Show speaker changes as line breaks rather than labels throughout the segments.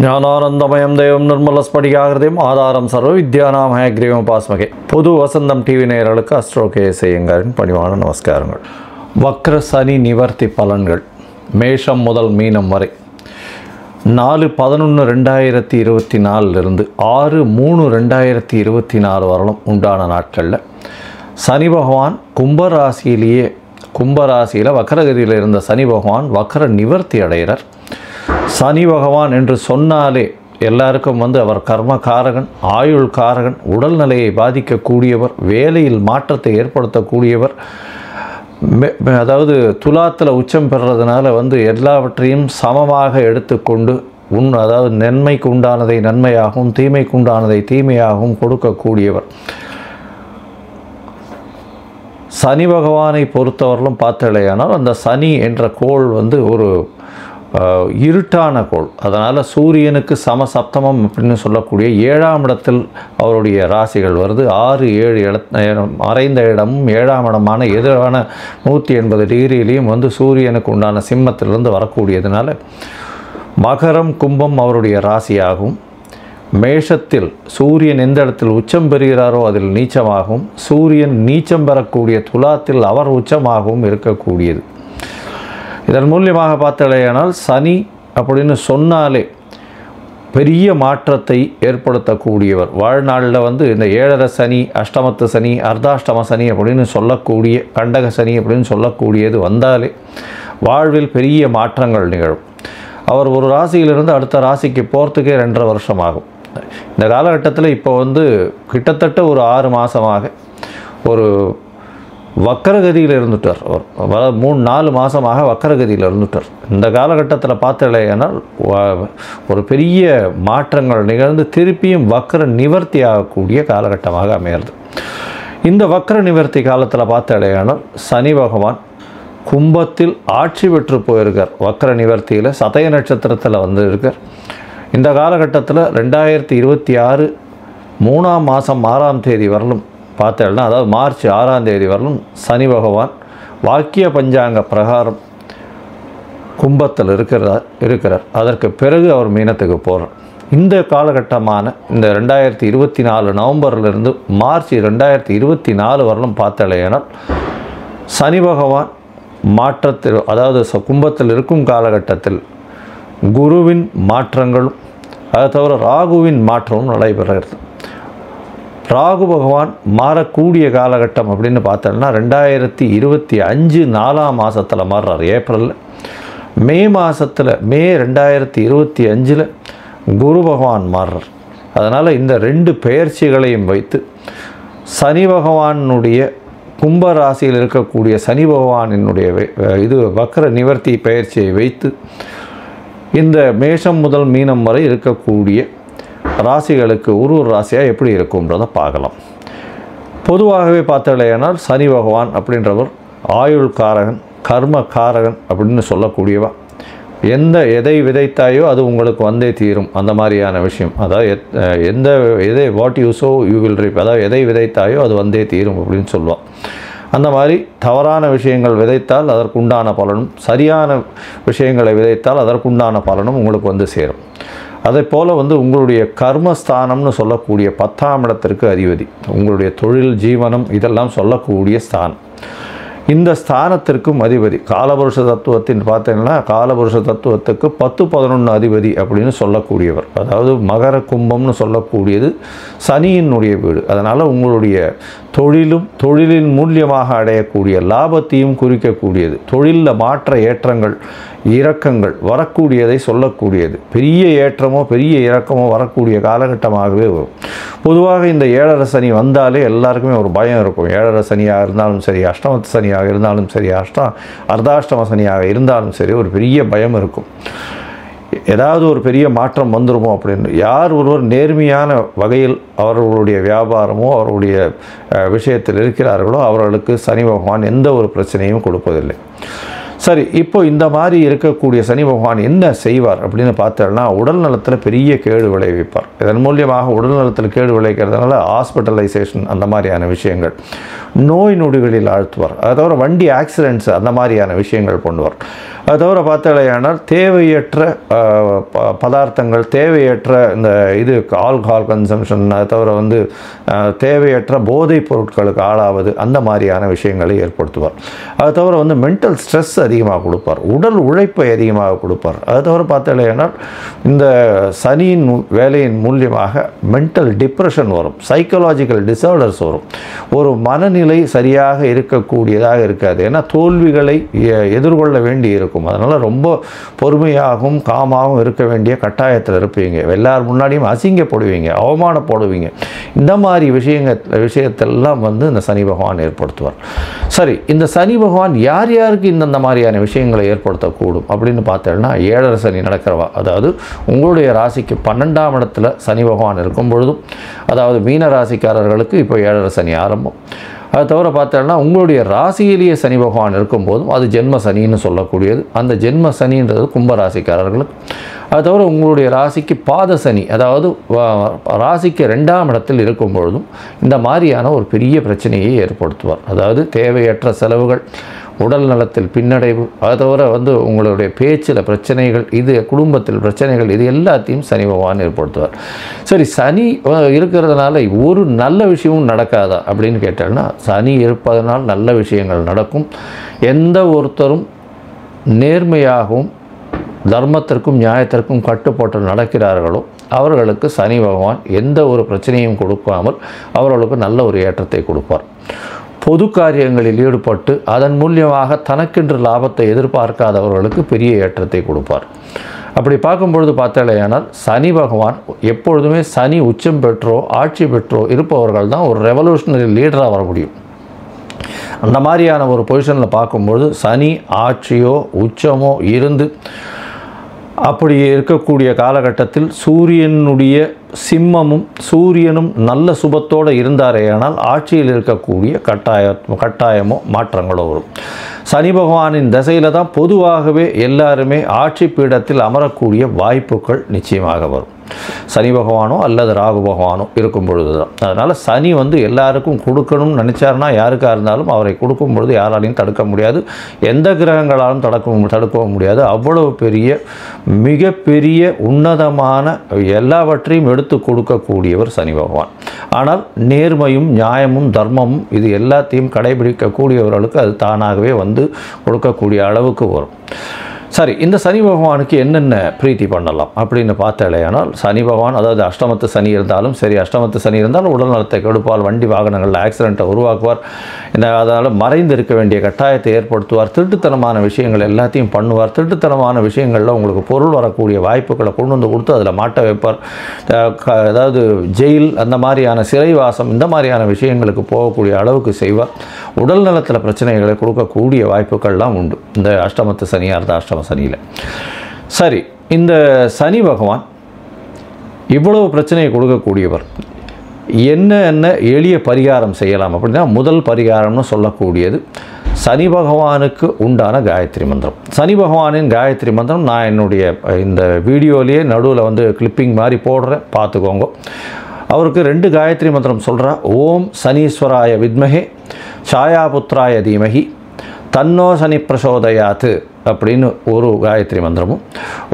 ஞானானந்தமயம் தெய்வம் நிர்மலஸ்படிகாகிருதியும் ஆதாரம் சர்வ வித்யானாம் ஹயக்ரீவம் பாஸ்மகே. புது வசந்தம் டிவி நேயர்களுக்கு அஸ்ட்ரோ கேஎஸ் ஐயங்காரின் பணிவான நமஸ்காரங்கள். வக்ர சனி நிவர்த்தி பலன்கள் மேஷம் முதல் மீனம் வரை 4/11/2024 6/3/2024 வரலும் உண்டான நாட்களில் சனி பகவான் கும்பராசியில் வக்ரகதியில் இருந்த சனி பகவான் வக்ர நிவர்த்தி அடைகிறார். சனி பகவான் என்று சொன்னாலே எல்லாருக்கும் அவர் கர்மகாரகன், ஆயுள் காரகன், உடல்நிலையை பாதிக்கக்கூடியவர், வேலையில் மாற்றத்தை ஏற்படுத்தக்கூடியவர். அதாவது துலாத்தில் உச்சம் பெறுறதுனால எல்லாவற்றையும் சமமாக எடுத்துக்கொண்டு அதாவது நன்மைக்கு உண்டானதை நன்மையாகவும் தீமைக்கு உண்டானதை தீமையாகவும் கொடுக்கக்கூடியவர். சனி பகவானை பொறுத்தவரையிலும் பார்த்தலையானால் அந்த சனி என்ற கோள் ஒரு இருட்டான கோள். அதனால் சூரியனுக்கு சமசப்தமம் அப்படின்னு சொல்லக்கூடிய 7ஆம் இடத்தில் அவருடைய ராசிகள் வருது. 6, 7 மறைந்த இடமும் 7ஆம் இடமான எதிரான 180 டிகிரியிலையும் சூரியனுக்கு உண்டான சிம்மத்திலிருந்து வரக்கூடியதுனால மகரம் கும்பம் அவருடைய ராசியாகவும், மேஷத்தில் சூரியன் எந்த இடத்தில் உச்சம் பெறுகிறாரோ அதில் நீச்சமாகவும், சூரியன் நீச்சம் பெறக்கூடிய துலாத்தில் அவர் உச்சமாகவும் இருக்கக்கூடியது. இதன் மூலியமாக பார்த்தலையானால் சனி அப்படின்னு சொன்னாலே பெரிய மாற்றத்தை ஏற்படுத்தக்கூடியவர். வாழ்நாளில் இந்த 7.5 சனி, அஷ்டமத்து சனி, அர்த்தாஷ்டம சனி அப்படின்னு சொல்லக்கூடிய கண்டக சனி அப்படின்னு சொல்லக்கூடியது வந்தாலே வாழ்வில் பெரிய மாற்றங்கள் நிகழும். அவர் ஒரு ராசியிலிருந்து அடுத்த ராசிக்கு போகிறதுக்கே 2.5 வருஷம் ஆகும். இந்த காலகட்டத்தில் இப்போ கிட்டத்தட்ட ஒரு 6 மாதமாக ஒரு வக்கரகதியில் இருந்துட்டார். அவர் 3-4 மாதமாக வக்கரகதியில் இருந்துட்டார். இந்த காலகட்டத்தில் பார்த்தலையானால் ஒரு பெரிய மாற்றங்கள் நிகழ்ந்து திருப்பியும் வக்கர நிவர்த்தி ஆகக்கூடிய காலகட்டமாக அமைகிறது. இந்த வக்கர நிவர்த்தி காலத்தில் பார்த்தலையானால் சனி பகவான் கும்பத்தில் ஆட்சி பெற்று போயிருக்கார். வக்கர நிவர்த்தியில் சதய நட்சத்திரத்தில் இருக்கார். இந்த காலகட்டத்தில் 2026 3ஆம் மாதம் 6ஆம் தேதி வரலும் பார்த்தேன்னா, அதாவது மார்ச் 6ஆம் தேதி வரலும் சனி பகவான் வாக்கிய பஞ்சாங்க பிரகாரம் கும்பத்தில் இருக்கிறார். அதற்கு பிறகு அவர் மீனத்துக்கு போகிறார். இந்த காலகட்டமான இந்த 2024 நவம்பரிலிருந்து மார்ச் 2024 வரலும் பார்த்தலையானால் சனி பகவான் மாற்றத்தில், அதாவது கும்பத்தில் இருக்கும் காலகட்டத்தில் குருவின் மாற்றங்களும் அதை தவிர ராகுவின் மாற்றமும் நடைபெறுகிறது. ராகு பகவான் மாறக்கூடிய காலகட்டம் அப்படின்னு பார்த்தோம்னா 2025 4ஆம் மாதத்தில் மாறுறார். ஏப்ரலில். மே மாதத்தில் மே 2025 குரு பகவான் மாறுறார். அதனால் இந்த 2 பெயர்ச்சிகளையும் வைத்து சனி பகவானுடைய கும்பராசியில் இருக்கக்கூடிய சனி பகவானினுடைய வக்ர நிவர்த்தி பெயர்ச்சியை வைத்து இந்த மேஷம் முதல் மீனம் வரை இருக்கக்கூடிய ராசிகளுக்கு ஒரு ராசியாக எப்படி இருக்கும்ன்றதை பார்க்கலாம். பொதுவாகவே பார்த்தலையானால் சனி பகவான் அப்படின்றவர் ஆயுள் காரகன், கர்ம காரகன் அப்படின்னு சொல்லக்கூடியவா. எதை விதைத்தாயோ அது உங்களுக்கு வந்தே தீரும், அந்த மாதிரியான விஷயம். அதாவது what you so you will ரீப், அதாவது எதை விதைத்தாயோ அது வந்தே தீரும் அப்படின்னு சொல்லுவாள். அந்த மாதிரி தவறான விஷயங்கள் விதைத்தால் அதற்குண்டான பலனும், சரியான விஷயங்களை விதைத்தால் அதற்குண்டான பலனும் உங்களுக்கு சேரும். அதே போல் உங்களுடைய கர்மஸ்தானம்னு சொல்லக்கூடிய 10ஆம் இடத்திற்கு அதிபதி, உங்களுடைய தொழில், ஜீவனம் இதெல்லாம் சொல்லக்கூடிய ஸ்தானம். இந்த ஸ்தானத்திற்கும் அதிபதி காலபுருஷ தத்துவத்தின் பார்த்தீங்கன்னா காலபுருஷ தத்துவத்துக்கு 10-11 அதிபதி அப்படின்னு சொல்லக்கூடியவர். அதாவது மகர கும்பம்னு சொல்லக்கூடியது சனியினுடைய வீடு. அதனால் உங்களுடைய தொழிலின் மூலியமாக அடையக்கூடிய லாபத்தையும் குறிக்கக்கூடியது. தொழிலில் மாற்ற ஏற்றங்கள் இறக்கங்கள் வரக்கூடியதை சொல்லக்கூடியது. பெரிய ஏற்றமோ பெரிய இறக்கமோ வரக்கூடிய காலகட்டமாகவே வரும். பொதுவாக இந்த 7.5 சனி வந்தாலே எல்லாருக்குமே ஒரு பயம் இருக்கும். 7.5 சனியாக இருந்தாலும் சரி, அஷ்டமத்து சனியாக இருந்தாலும் சரி, அர்த்தாஷ்டம சனியாக இருந்தாலும் சரி, ஒரு பெரிய பயம் இருக்கும். ஏதாவது ஒரு பெரிய மாற்றம் வந்துருமோ அப்படின்னு. யார் ஒருவர் நேர்மையான வகையில் அவர்களுடைய வியாபாரமோ அவர்களுடைய விஷயத்தில் இருக்கிறார்களோ அவர்களுக்கு சனி பகவான் எந்த ஒரு பிரச்சனையும் கொடுப்பதில்லை. சரி, இப்போ இந்த மாதிரி இருக்கக்கூடிய சனி பகவான் என்ன செய்வார் அப்படின்னு பார்த்தோம்னா உடல் நலத்தில் பெரிய கேடு விளைவிப்பார். இதன் மூலியமாக உடல் நலத்தில் கேடு விளைவிக்கிறதுனால ஹாஸ்பிட்டலைசேஷன் அந்த மாதிரியான விஷயங்கள், நோய் நொடிகளில் ஆழ்த்துவார். அதை தவிர வண்டி ஆக்சிடென்ட்ஸ் அந்த மாதிரியான விஷயங்கள் பண்ணுவார். அது தவிர பார்த்தாலேயானால் தேவையற்ற பதார்த்தங்கள், தேவையற்ற இந்த இது ஆல்கஹால் கன்சம்ஷன், அது தவிர வந்து தேவையற்ற போதைப் பொருட்களுக்கு ஆளாவது, அந்த மாதிரியான விஷயங்களை ஏற்படுத்துவார். அது தவிர வந்து மென்டல் ஸ்ட்ரெஸ் அதிகமாக கொடுப்பார், உடல் உழைப்பை அதிகமாக கொடுப்பார். அது தவிர பார்த்தாலேயானால் இந்த சனியின் வேலையின் மூலியமாக மென்டல் டிப்ரெஷன் வரும், சைக்கலாஜிக்கல் டிசார்டர்ஸ் வரும், ஒரு மனநிலை சரியாக இருக்கக்கூடியதாக இருக்காது. ஏன்னா தோல்விகளை எதிர்கொள்ள வேண்டி இருக்கும். அதனால் ரொம்ப பொறுமையாகவும் காமாகவும் இருக்க வேண்டிய கட்டாயத்தில் இருப்பீங்க. எல்லார் முன்னாடியும் அசிங்கப்படுவீங்க, அவமானப்படுவீங்க. இந்த மாதிரி விஷயத்தெல்லாம் வந்து இந்த சனி பகவான் ஏற்படுத்துவார். சரி, இந்த சனி பகவான் யார் யாருக்கு இந்த மாதிரியான விஷயங்களை ஏற்படுத்தக்கூடும் அப்படின்னு பார்த்தோம்னா, 7 சனி நடக்கிறவா, அதாவது உங்களுடைய ராசிக்கு 12ஆம் இடத்துல சனி பகவான் இருக்கும் பொழுதும், அதாவது மீன ராசிக்காரர்களுக்கு இப்போ 7 சனி ஆரம்பம். அது தவிர பார்த்தோம்னா உங்களுடைய ராசியிலேயே சனி பகவான் இருக்கும்போதும் அது ஜென்ம சனின்னு சொல்லக்கூடியது. அந்த ஜென்ம சனின்றது கும்பராசிக்காரர்களுக்கு. அது தவிர உங்களுடைய ராசிக்கு பாத சனி, அதாவது ராசிக்கு 2ஆம் இடத்தில் இருக்கும் பொழுதும் இந்த மாதிரியான ஒரு பெரிய பிரச்சனையை ஏற்படுத்துவார். அதாவது தேவையற்ற செலவுகள், உடல் நலத்தில் பின்னடைவு, அது தவிர வந்து உங்களுடைய பேச்சில் பிரச்சனைகள், இது குடும்பத்தில் பிரச்சனைகள், இது எல்லாத்தையும் சனி பகவான் ஏற்படுத்துவார். சரி, சனி இருக்கிறதுனால ஒரு நல்ல விஷயமும் நடக்காதா அப்படின்னு கேட்டால்னா, சனி இருப்பதனால் நல்ல விஷயங்கள் நடக்கும். எந்த ஒருத்தரும் நேர்மையாகவும் தர்மத்திற்கும் நியாயத்திற்கும் கட்டுப்பட்டு நடக்கிறார்களோ அவர்களுக்கு சனி பகவான் எந்த ஒரு பிரச்சனையும் கொடுக்காமல் அவர்களுக்கு நல்ல ஒரு ஏற்றத்தை கொடுப்பார். பொது காரியங்களில் ஈடுபட்டு அதன் மூலியமாக தனக்கென்று லாபத்தை எதிர்பார்க்காதவர்களுக்கு பெரிய ஏற்றத்தை கொடுப்பார். அப்படி பார்க்கும்பொழுது பார்த்தாலேயானால் சனி பகவான் எப்பொழுதுமே சனி உச்சம் பெற்றோ ஆட்சி பெற்றோ இருப்பவர்கள் தான் ஒரு ரெவல்யூஷனரி லீடராக வர முடியும். அந்த மாதிரியான ஒரு பொசிஷனில் பார்க்கும்பொழுது சனி ஆட்சியோ உச்சமோ இருந்து அப்படி இருக்கக்கூடிய காலகட்டத்தில் சூரியனுடைய சிம்மமும் சூரியனும் நல்ல சுபத்தோடு இருந்தாரேயானால் ஆட்சியில் இருக்கக்கூடிய கட்டாயமோ மாற்றங்களோ வரும். சனி பகவானின் திசையில் தான் பொதுவாகவே எல்லாருமே ஆட்சி பீடத்தில் அமரக்கூடிய வாய்ப்புகள் நிச்சயமாக வரும். சனி பகவானோ அல்லது ராகு பகவானோ இருக்கும் பொழுது தான். அதனால் சனி வந்து எல்லாருக்கும் கொடுக்கணும்னு நினச்சாருன்னா யாருக்காக இருந்தாலும் அவரை கொடுக்கும் பொழுது யாராலையும் தடுக்க முடியாது, எந்த கிரகங்களாலும் தடுக்கவும் முடியாது. அவ்வளவு பெரிய மிகப்பெரிய உன்னதமான எல்லாவற்றையும் எடுத்து கொடுக்கக்கூடியவர் சனி பகவான். ஆனால் நேர்மையும் நியாயமும் தர்மமும் இது எல்லாத்தையும் கடைபிடிக்கக்கூடியவர்களுக்கு அது தானாகவே வந்து கொடுக்கக்கூடிய அளவுக்கு வரும். சரி, இந்த சனி பகவானுக்கு என்னென்ன பிரீத்தி பண்ணலாம் அப்படின்னு பார்த்தாலேயானால், சனி பகவான் அதாவது அஷ்டமத்து சனி இருந்தாலும் சரி, அஷ்டமத்து சனி இருந்தாலும் உடல் நலத்தை கெடுப்பால், வண்டி வாகனங்களில் ஆக்சிடெண்ட்டை உருவாக்குவார். அதனால் மறைந்து இருக்க வேண்டிய கட்டாயத்தை ஏற்படுத்துவார். திருட்டுத்தனமான விஷயங்கள் எல்லாத்தையும் பண்ணுவார். திருட்டுத்தனமான விஷயங்களில் உங்களுக்கு பொருள் வரக்கூடிய வாய்ப்புகளை கொண்டு வந்து கொடுத்து அதில் மாட்ட வைப்பார். அதாவது ஜெயில், அந்த மாதிரியான சிறைவாசம், இந்த மாதிரியான விஷயங்களுக்கு போகக்கூடிய அளவுக்கு செய்வார். உடல் நலத்தில் பிரச்சனைகளை கொடுக்கக்கூடிய வாய்ப்புகள்லாம் உண்டு இந்த அஷ்டமத்து சனியாக இருந்தால் அஷ்டம சனியில். சரி, இந்த சனி பகவான் இவ்வளவு பிரச்சனையை கொடுக்கக்கூடியவர். என்ன எளிய பரிகாரம் செய்யலாம் அப்படின்னா, முதல் பரிகாரம்னு சொல்லக்கூடியது சனி பகவானுக்கு உண்டான காயத்ரி மந்திரம். சனி பகவானின் காயத்ரி மந்திரம் நான் என்னுடைய இந்த வீடியோலேயே நடுவில் வந்து கிளிப்பிங் மாதிரி போடுறேன், பார்த்துக்கோங்க. அவருக்கு 2 காயத்ரி மந்திரம் சொல்கிறா. ஓம் சனீஸ்வராய வித்மஹே சாயாபுத்ராய தீமஹி தன்னோ சனி பிரசோதயாத்து அப்படின்னு ஒரு காயத்ரி மந்திரமும்,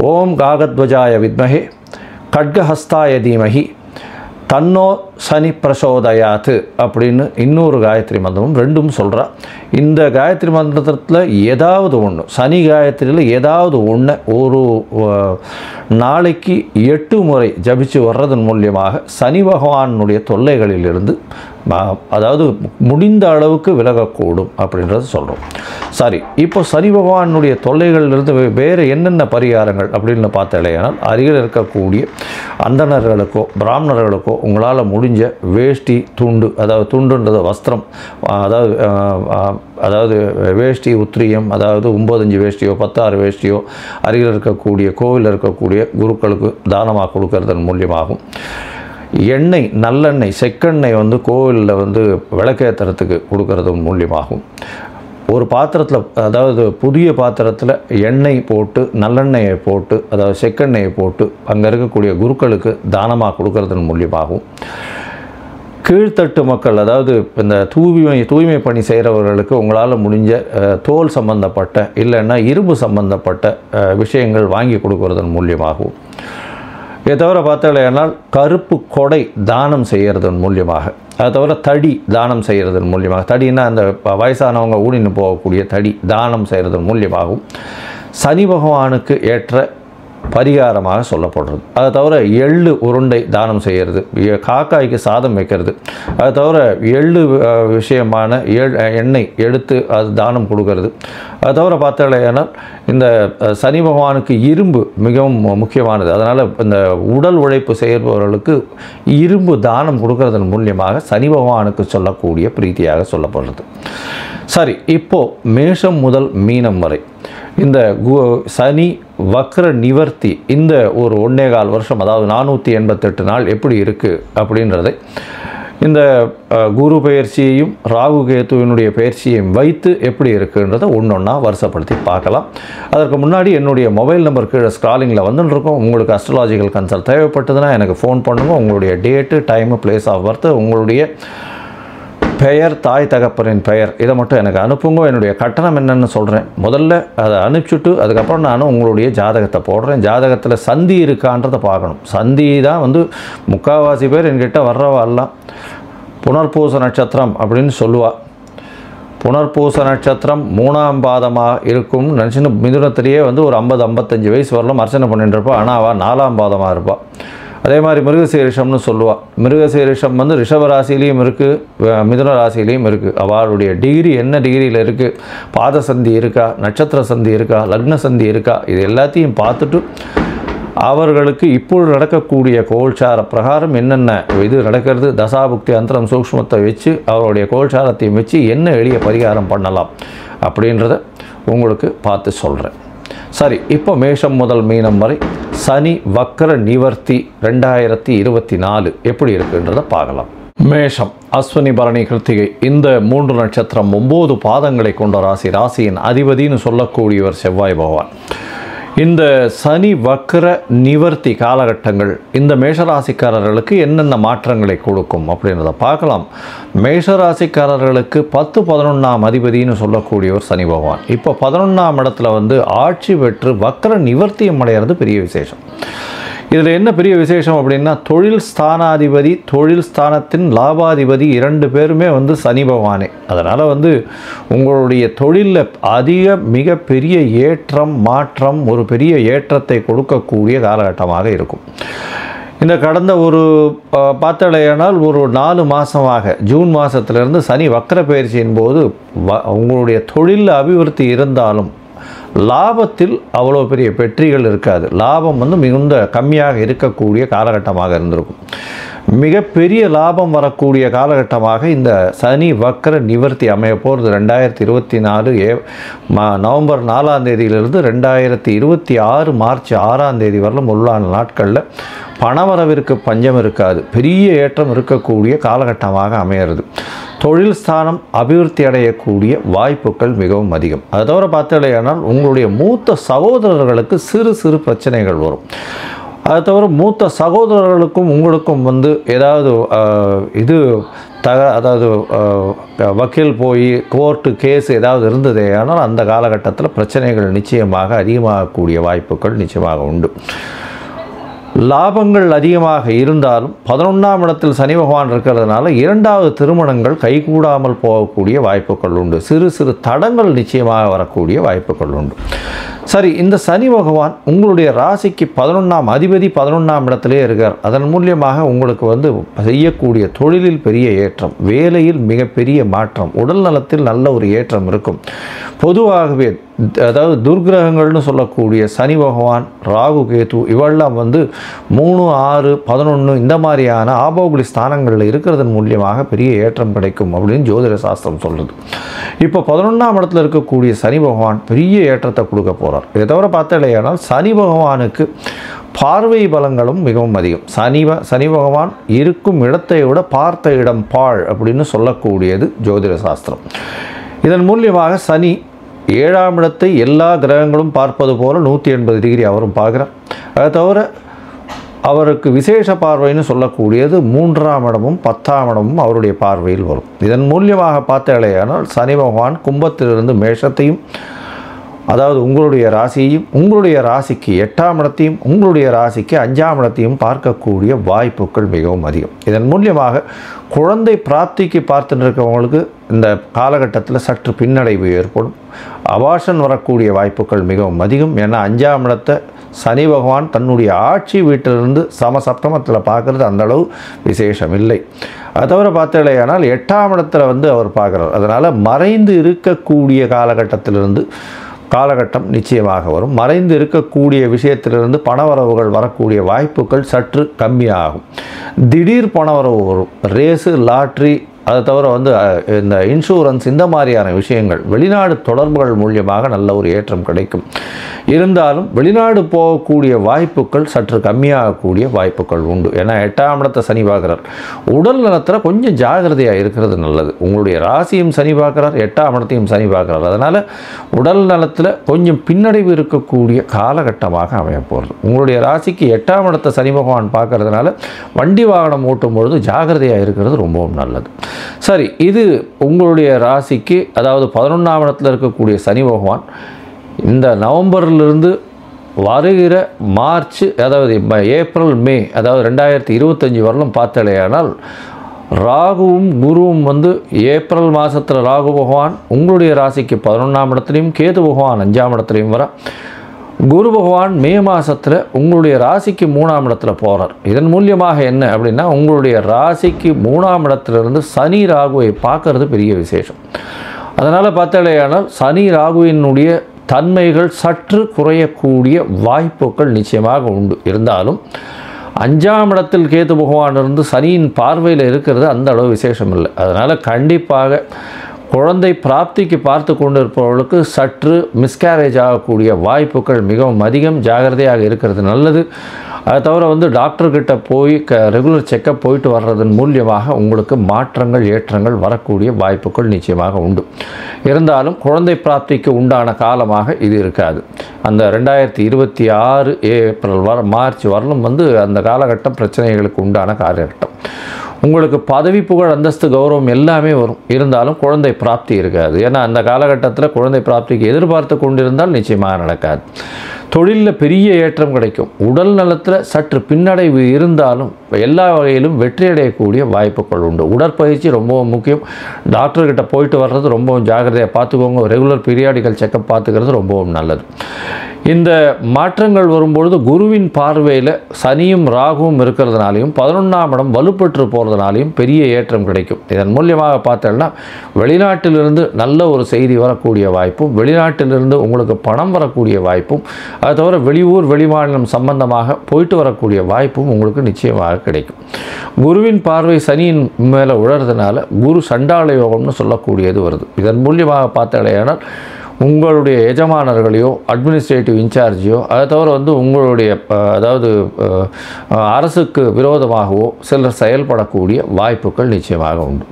ஓம் காகத்வஜாய வித்மஹே கட்கஹஸ்தாய தீமஹி தன்னோ சனி பிரசோதயாத்து அப்படின்னு இன்னொரு காயத்ரி மந்திரமும் 2ம் சொல்கிறா. இந்த காயத்ரி மந்திரத்தில் ஏதாவது ஒன்று, சனி காயத்ரியில் ஏதாவது ஒன்று ஒரு நாளைக்கு 8 முறை ஜபிச்சு வர்றதன் மூலியமாக சனி பகவானுடைய தொல்லைகளிலிருந்து அதாவது முடிந்த அளவுக்கு விலகக்கூடும் அப்படின்றது சொல்கிறோம். சரி, இப்போ சனி பகவானுடைய தொல்லைகளிலிருந்து வேறு என்னென்ன பரிகாரங்கள் அப்படின்னு பார்த்தாலேயானால், அருகில் இருக்கக்கூடிய அந்தணர்களுக்கோ பிராமணர்களுக்கோ உங்களால் முடிஞ்ச வேஷ்டி துண்டு, அதாவது துண்டுன்றது வஸ்திரம், அதாவது வேஷ்டி உத்திரியம், அதாவது 9 வேஷ்டியோ 16 வேஷ்டியோ அருகில் இருக்கக்கூடிய கோவிலில் இருக்கக்கூடிய குருக்களுக்கு தானமாக கொடுக்கறதன் மூலியமாகும். எண்ணெய், நல்லெண்ணெய், செக்கெண்ணெய் வந்து கோவிலில் வந்து விளக்கேற்றுறதுக்கு கொடுக்கறது மூலியமாகும். ஒரு பாத்திரத்தில், அதாவது புதிய பாத்திரத்தில் எண்ணெய் போட்டு நல்லெண்ணெயை போட்டு, அதாவது செக்கெண்ணெயை போட்டு அங்கே இருக்கக்கூடிய குருக்களுக்கு தானமாக கொடுக்கறதன் மூலியமாகும். கீழ்த்தட்டு மக்கள், அதாவது இந்த தூய்மை பணி செய்கிறவர்களுக்கு உங்களால் முடிஞ்ச தோல் சம்பந்தப்பட்ட இல்லைன்னா இரும்பு சம்பந்தப்பட்ட விஷயங்கள் வாங்கி கொடுக்கறதன் மூலியமாகவும், இதை தவிர பார்த்தாலேனால் கருப்பு கொடை தானம் செய்கிறதன் மூலியமாக, அதை தவிர தடி தானம் செய்கிறதன் மூலியமாக, தடின்னா அந்த வயசானவங்க ஊனின்னு போகக்கூடிய தடி தானம் செய்கிறதன் மூலியமாகவும் சனி பகவானுக்கு ஏற்ற பரிகாரமாக சொல்லப்படுறது. அதை தவிர எள்ளு உருண்டை தானம் செய்கிறது, காக்காய்க்கு சாதம் வைக்கிறது, அதை தவிர எள்ளு விஷயமான எண்ணெய் எடுத்து அது தானம் கொடுக்கறது. அதை தவிர பார்த்தாலேனால் இந்த சனி பகவானுக்கு இரும்பு மிகவும் முக்கியமானது. அதனால் இந்த உடல் உழைப்பு செய்பவர்களுக்கு இரும்பு தானம் கொடுக்கறதன் மூலியமாக சனி பகவானுக்கு சொல்லக்கூடிய பிரீத்தியாக சொல்லப்படுறது. சரி, இப்போது மேஷம் முதல் மீனம் வரை இந்த சனி வக்ர நிவர்த்தி இந்த ஒரு 1.25 வருஷம், அதாவது 488 நாள் எப்படி இருக்குது அப்படின்றதை இந்த குரு பயிற்சியையும் ராகு கேத்துவினுடைய பயிற்சியையும் வைத்து எப்படி இருக்குன்றதை ஒன்றொன்னா வருஷப்படுத்தி பார்க்கலாம். அதற்கு முன்னாடி என்னுடைய மொபைல் நம்பர் கீழே ஸ்க்ராலிங்கில் வந்துட்டுருக்கோம். உங்களுக்கு அஸ்ட்ராலாஜிக்கல் கன்சல்ட் தேவைப்பட்டதுன்னா எனக்கு ஃபோன் பண்ணுங்கள். உங்களுடைய date, time, place of birth, உங்களுடைய பெயர், தாய் தகப்பனின் பெயர், இதை மட்டும் எனக்கு அனுப்புங்க. என்னுடைய கட்டணம் என்னென்னு சொல்கிறேன். முதல்ல அதை அனுப்பிச்சுட்டு அதுக்கப்புறம் நான் உங்களுடைய ஜாதகத்தை போடுறேன். ஜாதகத்தில் சந்தி இருக்கான்றதை பார்க்கணும். சந்தி தான் முக்கால்வாசி பேர் என்கிட்ட வர்றவாலாம் புனர்பூச நட்சத்திரம் அப்படின்னு சொல்லுவாள். புனர்பூச நட்சத்திரம் 3ஆம் பாதமாக இருக்கும்னு நினச்சின்னு மிதுனத்திலேயே ஒரு 50-55 வயசு வரலாம் அர்ச்சனை பண்ணிட்டு இருப்பாள். ஆனால் அவள் 4ஆம் பாதமாக இருப்பாள். அதே மாதிரி மிருகசீரிஷம்னு சொல்லுவாள். மிருகசீரிஷம் ரிஷப ராசிலையும் இருக்குது, மிதுன ராசிலையும் இருக்குது. அவளுடைய டிகிரி என்ன டிகிரியில் இருக்குது, பாத சந்தி இருக்கா, நட்சத்திர சந்தி இருக்கா, லக்ன சந்தி இருக்கா, இது எல்லாத்தையும் பார்த்துட்டு அவர்களுக்கு இப்பொழுது நடக்கக்கூடிய கோல்சார பிரகாரம் என்னென்ன இது நடக்கிறது, தசாபுக்தி அந்தரம் சூக்ஷ்மத்தை வச்சு அவருடைய கோல்சாரத்தையும் வச்சு என்ன எளிய பரிகாரம் பண்ணலாம் அப்படின்றத உங்களுக்கு பார்த்து சொல்கிறேன். சரி, இப்போ மேஷம் முதல் மீனம் வரை சனி வக்ர நிவர்த்தி 2024 எப்படி இருக்குன்றதை பார்க்கலாம். மேஷம், அஸ்வினி, பரணி, கிருத்திகை இந்த 3 நட்சத்திரம் 9 பாதங்களை கொண்ட ராசி. ராசியின் அதிபதினு சொல்லக்கூடியவர் செவ்வாய் பகவான். இந்த சனி வக்ர நிவர்த்தி காலகட்டங்கள் இந்த மேஷராசிக்காரர்களுக்கு என்னென்ன மாற்றங்களை கொடுக்கும் அப்படின்றத பார்க்கலாம். மேஷராசிக்காரர்களுக்கு 10-11ஆம் அதிபதினு சொல்லக்கூடியவர் சனி பகவான். இப்போ 11ஆம் இடத்துல ஆட்சி பெற்று வக்ர நிவர்த்தியம் அடைகிறது பெரிய விசேஷம். இதில் என்ன பெரிய விசேஷம் அப்படின்னா, தொழில் ஸ்தானாதிபதி, தொழில் ஸ்தானத்தின் லாபாதிபதி 2 பேருமே சனி பகவானே. அதனால் உங்களுடைய தொழிலில் மிகப்பெரிய ஏற்றம், மாற்றம், ஒரு பெரிய ஏற்றத்தை கொடுக்கக்கூடிய காலகட்டமாக இருக்கும். இந்த கடந்த பார்த்தாலேயானால் ஒரு 4 மாதமாக, ஜூன் மாதத்திலிருந்து சனி வக்ர பயிற்சியின் போது உங்களுடைய தொழிலில் அபிவிருத்தி இருந்தாலும் லாபத்தில் அவ்வளோ பெரிய வெற்றிகள் இருக்காது. லாபம் மிகுந்த கம்மியாக இருக்கக்கூடிய காலகட்டமாக இருந்திருக்கும். மிகப்பெரிய லாபம் வரக்கூடிய காலகட்டமாக இந்த சனி வக்ர நிவர்த்தி அமைய போகிறது. 2024 நவம்பர் 4ஆம் தேதியிலிருந்து 2026 மார்ச் 6ஆம் தேதி வரலும் உள்ளான நாட்களில் பணவரவிற்கு பஞ்சம் இருக்காது. பெரிய ஏற்றம் இருக்கக்கூடிய காலகட்டமாக அமையிறது. தொழில் ஸ்தானம் அபிவிருத்தி அடையக்கூடிய வாய்ப்புகள் மிகவும் அதிகம். அதை தவிர பார்த்தாலேயானால் உங்களுடைய மூத்த சகோதரர்களுக்கு சிறு சிறு பிரச்சனைகள் வரும். அதை தவிர மூத்த சகோதரர்களுக்கும் உங்களுக்கும் ஏதாவது அதாவது வக்கீல் போய் கோர்ட்டு கேஸ் ஏதாவது இருந்ததே ஆனால் அந்த காலகட்டத்தில் பிரச்சனைகள் நிச்சயமாக அதிகமாகக்கூடிய வாய்ப்புகள் நிச்சயமாக உண்டு. லாபங்கள் அதிகமாக இருந்தாலும் 11ஆம் இடத்தில் சனி பகவான் இருக்கிறதுனால 2வது திருமணங்கள் கைகூடாமல் போகக்கூடிய வாய்ப்புகள் உண்டு. சிறு சிறு தடங்கள் நிச்சயமாக வரக்கூடிய வாய்ப்புகள் உண்டு. சரி, இந்த சனி பகவான் உங்களுடைய ராசிக்கு 11ஆம் அதிபதி 11ஆம் இடத்திலே இருக்கார். அதன் மூலியமாக உங்களுக்கு செய்யக்கூடிய தொழிலில் பெரிய ஏற்றம், வேலையில் மிகப்பெரிய மாற்றம், உடல் நலத்தில் நல்ல ஒரு ஏற்றம் இருக்கும். பொதுவாகவே அதாவது துர்கிரகங்கள்னு சொல்லக்கூடிய சனி பகவான், ராகு கேது இவெல்லாம் 3, 6, 11 இந்த மாதிரியான ஆபோகுலி ஸ்தானங்களில் இருக்கிறதன் மூலியமாக பெரிய ஏற்றம் கிடைக்கும் அப்படின்னு ஜோதிட சாஸ்திரம் சொல்கிறது. இப்போ 11ஆம் இடத்துல இருக்கக்கூடிய சனி பகவான் பெரிய ஏற்றத்தை கொடுக்க போகிறார். இதை தவிர பார்த்தாலேயானால் சனி பகவானுக்கு பார்வை பலங்களும் மிகவும் அதிகம். சனி பகவான் இருக்கும் இடத்தை விட பார்த்த இடம் பாழ் அப்படின்னு சொல்லக்கூடியது ஜோதிட சாஸ்திரம். இதன் மூலியமாக சனி 7ஆம் இடத்தை எல்லா கிரகங்களும் பார்ப்பது போல 180 டிகிரி அவரும் பார்க்குறார். அதை தவிர அவருக்கு விசேஷ பார்வைன்னு சொல்லக்கூடியது 3ஆம் இடமும் 10ஆம் இடமும் அவருடைய பார்வையில் வரும். இதன் மூலியமாக பார்த்தாலேயானால் சனி பகவான் கும்பத்திலிருந்து மேஷத்தையும், அதாவது உங்களுடைய ராசியையும், உங்களுடைய ராசிக்கு 8ஆம் இடத்தையும், உங்களுடைய ராசிக்கு 5ஆம் இடத்தையும் பார்க்கக்கூடிய வாய்ப்புகள் மிகவும் அதிகம். இதன் மூலியமாக குழந்தை பிராப்திக்கு பார்த்துட்டு இருக்கவங்களுக்கு இந்த காலகட்டத்தில் சற்று பின்னடைவு ஏற்படும். அபார்ஷன் வரக்கூடிய வாய்ப்புகள் மிகவும் அதிகம். ஏன்னா 5ஆம் இடத்தை சனி பகவான் தன்னுடைய ஆட்சி வீட்டிலிருந்து சமசப்தமத்தில் பார்க்குறது அந்தளவு விசேஷம் இல்லை. அதை தவிர பார்த்தாலேயானால் 8ஆம் இடத்துல அவர் பார்க்குறார். அதனால் மறைந்து இருக்கக்கூடிய காலகட்டம் நிச்சயமாக வரும். மறைந்து இருக்கக்கூடிய விஷயத்திலிருந்து பணவரவுகள் வரக்கூடிய வாய்ப்புகள் சற்று கம்மியாகும். திடீர் பணவரவு வரும். ரேஸு, லாட்ரி, அதை தவிர இந்த இன்சூரன்ஸ், இந்த மாதிரியான விஷயங்கள், வெளிநாடு தொடர்புகள் மூலியமாக நல்ல ஒரு ஏற்றம் கிடைக்கும். இருந்தாலும் வெளிநாடு போகக்கூடிய வாய்ப்புகள் சற்று கம்மியாகக்கூடிய வாய்ப்புகள் உண்டு. ஏன்னா 8ஆம் இடத்தை சனி பார்க்குறார். உடல் நலத்தில் கொஞ்சம் ஜாகிரதையாக இருக்கிறது நல்லது. உங்களுடைய ராசியும் சனி பார்க்குறார், 8ஆம் இடத்தையும் சனி பார்க்குறார். அதனால் உடல் நலத்தில் கொஞ்சம் பின்னடைவு இருக்கக்கூடிய காலகட்டமாக அமைய போகிறது. உங்களுடைய ராசிக்கு 8ஆம் இடத்தை சனி பகவான் பார்க்கறதுனால வண்டி வாகனம் ஓட்டும் பொழுது ஜாகிரதையாக இருக்கிறது ரொம்பவும் நல்லது. சரி, இது உங்களுடைய ராசிக்கு, அதாவது 11ஆம் இடத்தில் இருக்கக்கூடிய சனி பகவான் இந்த நவம்பரிலிருந்து வருகிற மார்ச், அதாவது ஏப்ரல், மே, அதாவது 2025 வரலும் பார்த்தாலேயானால் ராகுவும் குருவும் ஏப்ரல் மாதத்தில் ராகு பகவான் உங்களுடைய ராசிக்கு 11ஆம் இடத்துலையும், கேது பகவான் 5ஆம் இடத்துலையும் வர, குரு பகவான் மே மாதத்தில் உங்களுடைய ராசிக்கு 3ஆம் இடத்துல போகிறார். இதன் மூலியமாக என்ன அப்படின்னா, உங்களுடைய ராசிக்கு 3ஆம் இடத்துலேருந்து சனி ராகுவை பார்க்கறது பெரிய விசேஷம். அதனால் பார்த்தாலேயானால் சனி ராகுவினுடைய தன்மைகள் சற்று குறையக்கூடிய வாய்ப்புகள் நிச்சயமாக உண்டு. இருந்தாலும் 5ஆம் இடத்தில் கேது பகவான் இருந்து சனியின் பார்வையில் இருக்கிறது அந்த அளவு விசேஷம் இல்லை. அதனால் கண்டிப்பாக குழந்தை பிராப்திக்கு பார்த்து கொண்டு இருப்பவர்களுக்கு சற்று மிஸ்கேரேஜ் ஆகக்கூடிய வாய்ப்புகள் மிகவும் அதிகம். ஜாகிரதையாக இருக்கிறது நல்லது. அதை தவிர டாக்டர்கிட்ட போய் ரெகுலர் செக்கப் போயிட்டு வர்றதன் மூலியமாக உங்களுக்கு மாற்றங்கள், ஏற்றங்கள் வரக்கூடிய வாய்ப்புகள் நிச்சயமாக உண்டு. இருந்தாலும் குழந்தை பிராப்திக்கு உண்டான காலமாக இது இருக்காது. அந்த 2026 ஏப்ரல் மார்ச் வரலும் அந்த காலகட்டம் பிரச்சனைகளுக்கு உண்டான காலகட்டம். உங்களுக்கு பதவி, புகழ், அந்தஸ்து, கௌரவம் எல்லாமே வரும். இருந்தாலும் குழந்தை பிராப்தி இருக்காது. ஏன்னா அந்த காலகட்டத்தில் குழந்தை பிராப்திக்கு எதிர்பார்த்து கொண்டிருந்தால் நிச்சயமாக நடக்காது. தொழிலில் பெரிய ஏற்றம் கிடைக்கும். உடல் நலத்தில் சற்று பின்னடைவு இருந்தாலும் எல்லா வகையிலும் வெற்றி அடையக்கூடிய வாய்ப்புகள் உண்டு. உடற்பயிற்சி ரொம்பவும் முக்கியம். டாக்டர்கிட்ட போயிட்டு வர்றது ரொம்பவும் ஜாகிரதையாக பார்த்துக்கோங்க. ரெகுலர் பீரியாடிக்கல் செக்கப் பார்த்துக்கிறது ரொம்பவும் நல்லது. இந்த மாற்றங்கள் வரும்பொழுது குருவின் பார்வையில் சனியும் ராகுவும் இருக்கிறதுனாலையும் 11ஆம் இடம் வலுப்பெற்று போகிறதுனாலையும் பெரிய ஏற்றம் கிடைக்கும். இதன் மூலியமாக பார்த்தோம்னா வெளிநாட்டிலிருந்து நல்ல ஒரு செய்தி வரக்கூடிய வாய்ப்பும், வெளிநாட்டிலிருந்து உங்களுக்கு பணம் வரக்கூடிய வாய்ப்பும், அதை தவிர வெளியூர், வெளிமாநிலம் சம்பந்தமாக போயிட்டு வரக்கூடிய வாய்ப்பும் உங்களுக்கு நிச்சயமாக கிடைக்கும். குருவின் பார்வை சனியின் மேலே உழறதுனால குரு சண்டாள யோகம்னு சொல்லக்கூடியது வருது. இதன் மூலியமாக பார்த்தாலேயானால் உங்களுடைய எஜமானர்களையோ, அட்மினிஸ்ட்ரேட்டிவ் இன்சார்ஜையோ, அதை தவிர உங்களுடைய அதாவது அரசுக்கு விரோதமாகவோ சிலர் செயல்படக்கூடிய வாய்ப்புகள் நிச்சயமாக உண்டு.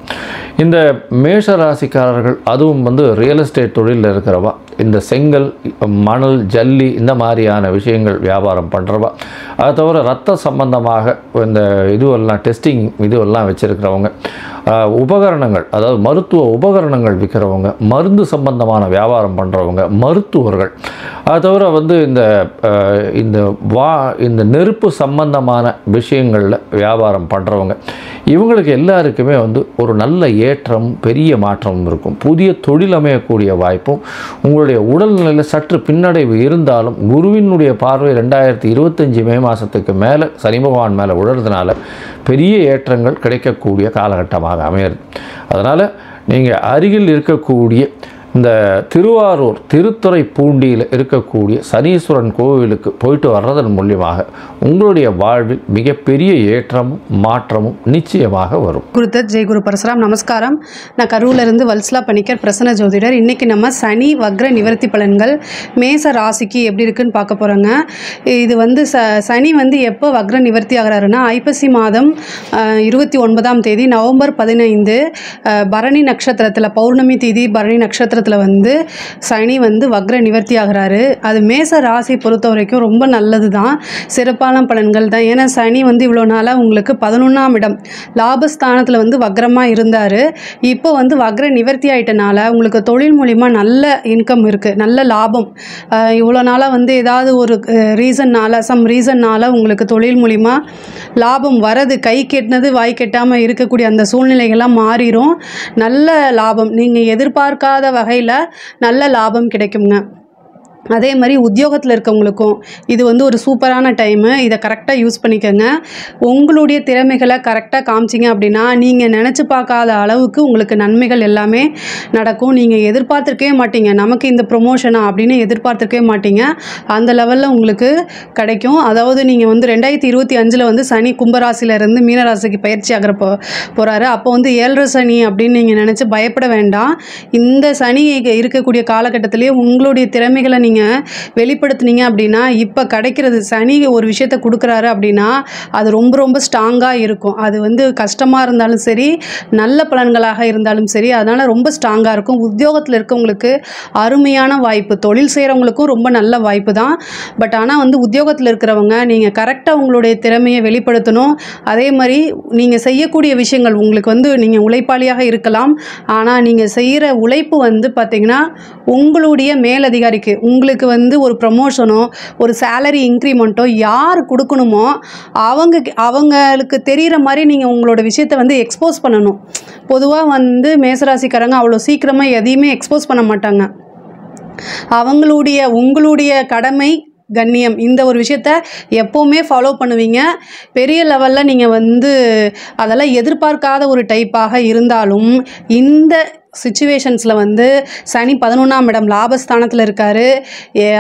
இந்த மேஷ ராசிக்காரர்கள், அதுவும் ரியல் எஸ்டேட் தொழிலில் இருக்கிறவா, இந்த செங்கல், மணல், ஜல்லி, இந்த மாதிரியான விஷயங்கள் வியாபாரம் பண்ணுறவா, அதை தவிர ரத்த சம்பந்தமாக இந்த இதுவெல்லாம் டெஸ்டிங் இதுவெல்லாம் வச்சுருக்கிறவங்க, உபகரணங்கள், அதாவது மருத்துவ உபகரணங்கள் விற்கிறவங்க, மருந்து சம்பந்தமான வியாபாரம் பண்ணுறவங்க, மருத்துவர்கள், அதை தவிர இந்த நெருப்பு சம்பந்தமான விஷயங்களில் வியாபாரம் பண்ணுறவங்க, இவங்களுக்கு எல்லாருக்குமே ஒரு நல்ல ஏற்றம், பெரிய மாற்றமும் இருக்கும். புதிய தொழில் அமையக்கூடிய வாய்ப்பும், உங்களுடைய உடல்நிலையில் சற்று பின்னடைவு இருந்தாலும் குருவினுடைய பார்வை 2025 மே மாதத்துக்கு மேலே சனி பகவான் மேலே உழறதுனால பெரிய ஏற்றங்கள் கிடைக்கக்கூடிய காலகட்டமாக அமையிறது. அதனால் நீங்கள் அருகில் இருக்கக்கூடிய இந்த திருவாரூர் திருத்துறைப்பூண்டியில் இருக்கக்கூடிய சனீஸ்வரன் கோவிலுக்கு போயிட்டு வர்றதன் மூலியமாக உங்களுடைய வாழ்வில் மிகப்பெரிய ஏற்றமும் மாற்றமும் நிச்சயமாக வரும்.
குருதத் ஜெய் குரு பரசுராம். நமஸ்காரம். நான் கரூரிலிருந்து வல்சலா பணிக்கர், பிரசன்ன ஜோதிடர். இன்றைக்கி நம்ம சனி வக்ர நிவர்த்தி பலன்கள் மேச ராசிக்கு எப்படி இருக்குன்னு பார்க்க போகிறோங்க. இது சனி எப்போ வக்ர நிவர்த்தி ஆகிறாருன்னா ஐப்பசி மாதம் 29ஆம் தேதி நவம்பர் 15 பரணி நட்சத்திரத்தில், பௌர்ணமி தேதி பரணி நட்சத்திரத்தில் ஸ்தானத்தில் வந்து சனி வந்து வக்ர நிவர்த்தி ஆகிறாரு. அது மேச ராசி பொறுத்த வரைக்கும் ரொம்ப நல்லது தான், சிறப்பான பலன்கள் தான். ஏன்னா சனி வந்து இவ்வளோ நாளாக உங்களுக்கு 11ஆம் இடம் லாபஸ்தானத்தில் வந்து வக்ரமாக இருந்தார். இப்போ வந்து வக்ர நிவர்த்தி ஆகிட்டனால உங்களுக்கு தொழில் மூலிமா நல்ல இன்கம் இருக்குது, நல்ல லாபம். இவ்வளோ நாளாக வந்து ஏதாவது ஒரு ரீசன்னால் உங்களுக்கு தொழில் மூலிமா லாபம் வரது, கை கெட்டினது வாய் கெட்டாமல் இருக்கக்கூடிய அந்த சூழ்நிலைகள்லாம் மாறிடும். நல்ல லாபம், நீங்கள் எதிர்பார்க்காத வகையில் நல்ல லாபம் கிடைக்குங்க. அதே மாதிரி உத்தியோகத்தில் இருக்கவங்களுக்கும் இது வந்து ஒரு சூப்பரான டைமு. இதை கரெக்டாக யூஸ் பண்ணிக்கோங்க. உங்களுடைய திறமைகளை கரெக்டாக காமிச்சிங்க அப்படின்னா நீங்கள் நினச்சி பார்க்காத அளவுக்கு உங்களுக்கு நன்மைகள் எல்லாமே நடக்கும். நீங்கள் எதிர்பார்த்துருக்கவே மாட்டீங்க, நமக்கு இந்த ப்ரொமோஷனா அப்படின்னு எதிர்பார்த்துருக்கவே மாட்டீங்க. அந்த லெவலில் உங்களுக்கு கிடைக்கும். அதாவது நீங்கள் வந்து 2025 வந்து சனி கும்பராசியிலேருந்து மீனராசிக்கு பயிற்சி ஆகிற போகிறாரு. அப்போ வந்து 7.5 சனி அப்படின்னு நீங்கள் நினச்சி பயப்பட வேண்டாம். இந்த சனி இருக்கக்கூடிய காலகட்டத்திலே உங்களுடைய திறமைகளை நீங்கள் வெளிப்படுத்துனீங்க அப்படின்னா இப்போ கிடைக்கிறது, சனி ஒரு விஷயத்தை கொடுக்குறாரு அப்படின்னா அது ரொம்ப ரொம்ப ஸ்ட்ராங்காக இருக்கும். அது வந்து கஷ்டமாக இருந்தாலும் சரி, நல்ல பலன்களாக இருந்தாலும் சரி, அதனால் ரொம்ப ஸ்ட்ராங்காக இருக்கும். உத்தியோகத்தில் இருக்கவங்களுக்கு அருமையான வாய்ப்பு, தொழில் செய்கிறவங்களுக்கும் ரொம்ப நல்ல வாய்ப்பு தான். பட் ஆனால் வந்து உத்தியோகத்தில் இருக்கிறவங்க நீங்கள் கரெக்டாக உங்களுடைய திறமையை வெளிப்படுத்தணும். அதே மாதிரி நீங்கள் செய்யக்கூடிய விஷயங்கள் உங்களுக்கு வந்து நீங்கள் உழைப்பாளியாக இருக்கலாம், ஆனால் நீங்கள் செய்கிற உழைப்பு வந்து பார்த்திங்கன்னா உங்களுடைய மேலதிகாரிக்கு உங்களுக்கு வந்து ஒரு ப்ரமோஷனோ ஒரு சேலரி இன்க்ரிமெண்ட்டோ யார் கொடுக்கணுமோ அவங்களுக்கு தெரிகிற மாதிரி நீங்கள் உங்களோட விஷயத்தை வந்து எக்ஸ்போஸ் பண்ணணும். பொதுவாக வந்து மேசராசிக்காரங்க அவ்வளோ சீக்கிரமாக எதையுமே எக்ஸ்போஸ் பண்ண மாட்டாங்க. உங்களுடைய கடமை கண்ணியம் இந்த ஒரு விஷயத்த எப்போவுமே ஃபாலோ பண்ணுவீங்க. பெரிய லெவலில் நீங்கள் வந்து அதெல்லாம் எதிர்பார்க்காத ஒரு டைப்பாக இருந்தாலும் இந்த சிச்சுவேஷன்ஸில் வந்து சனி 11ஆம் இடம் லாபஸ்தானத்தில் இருக்கார்.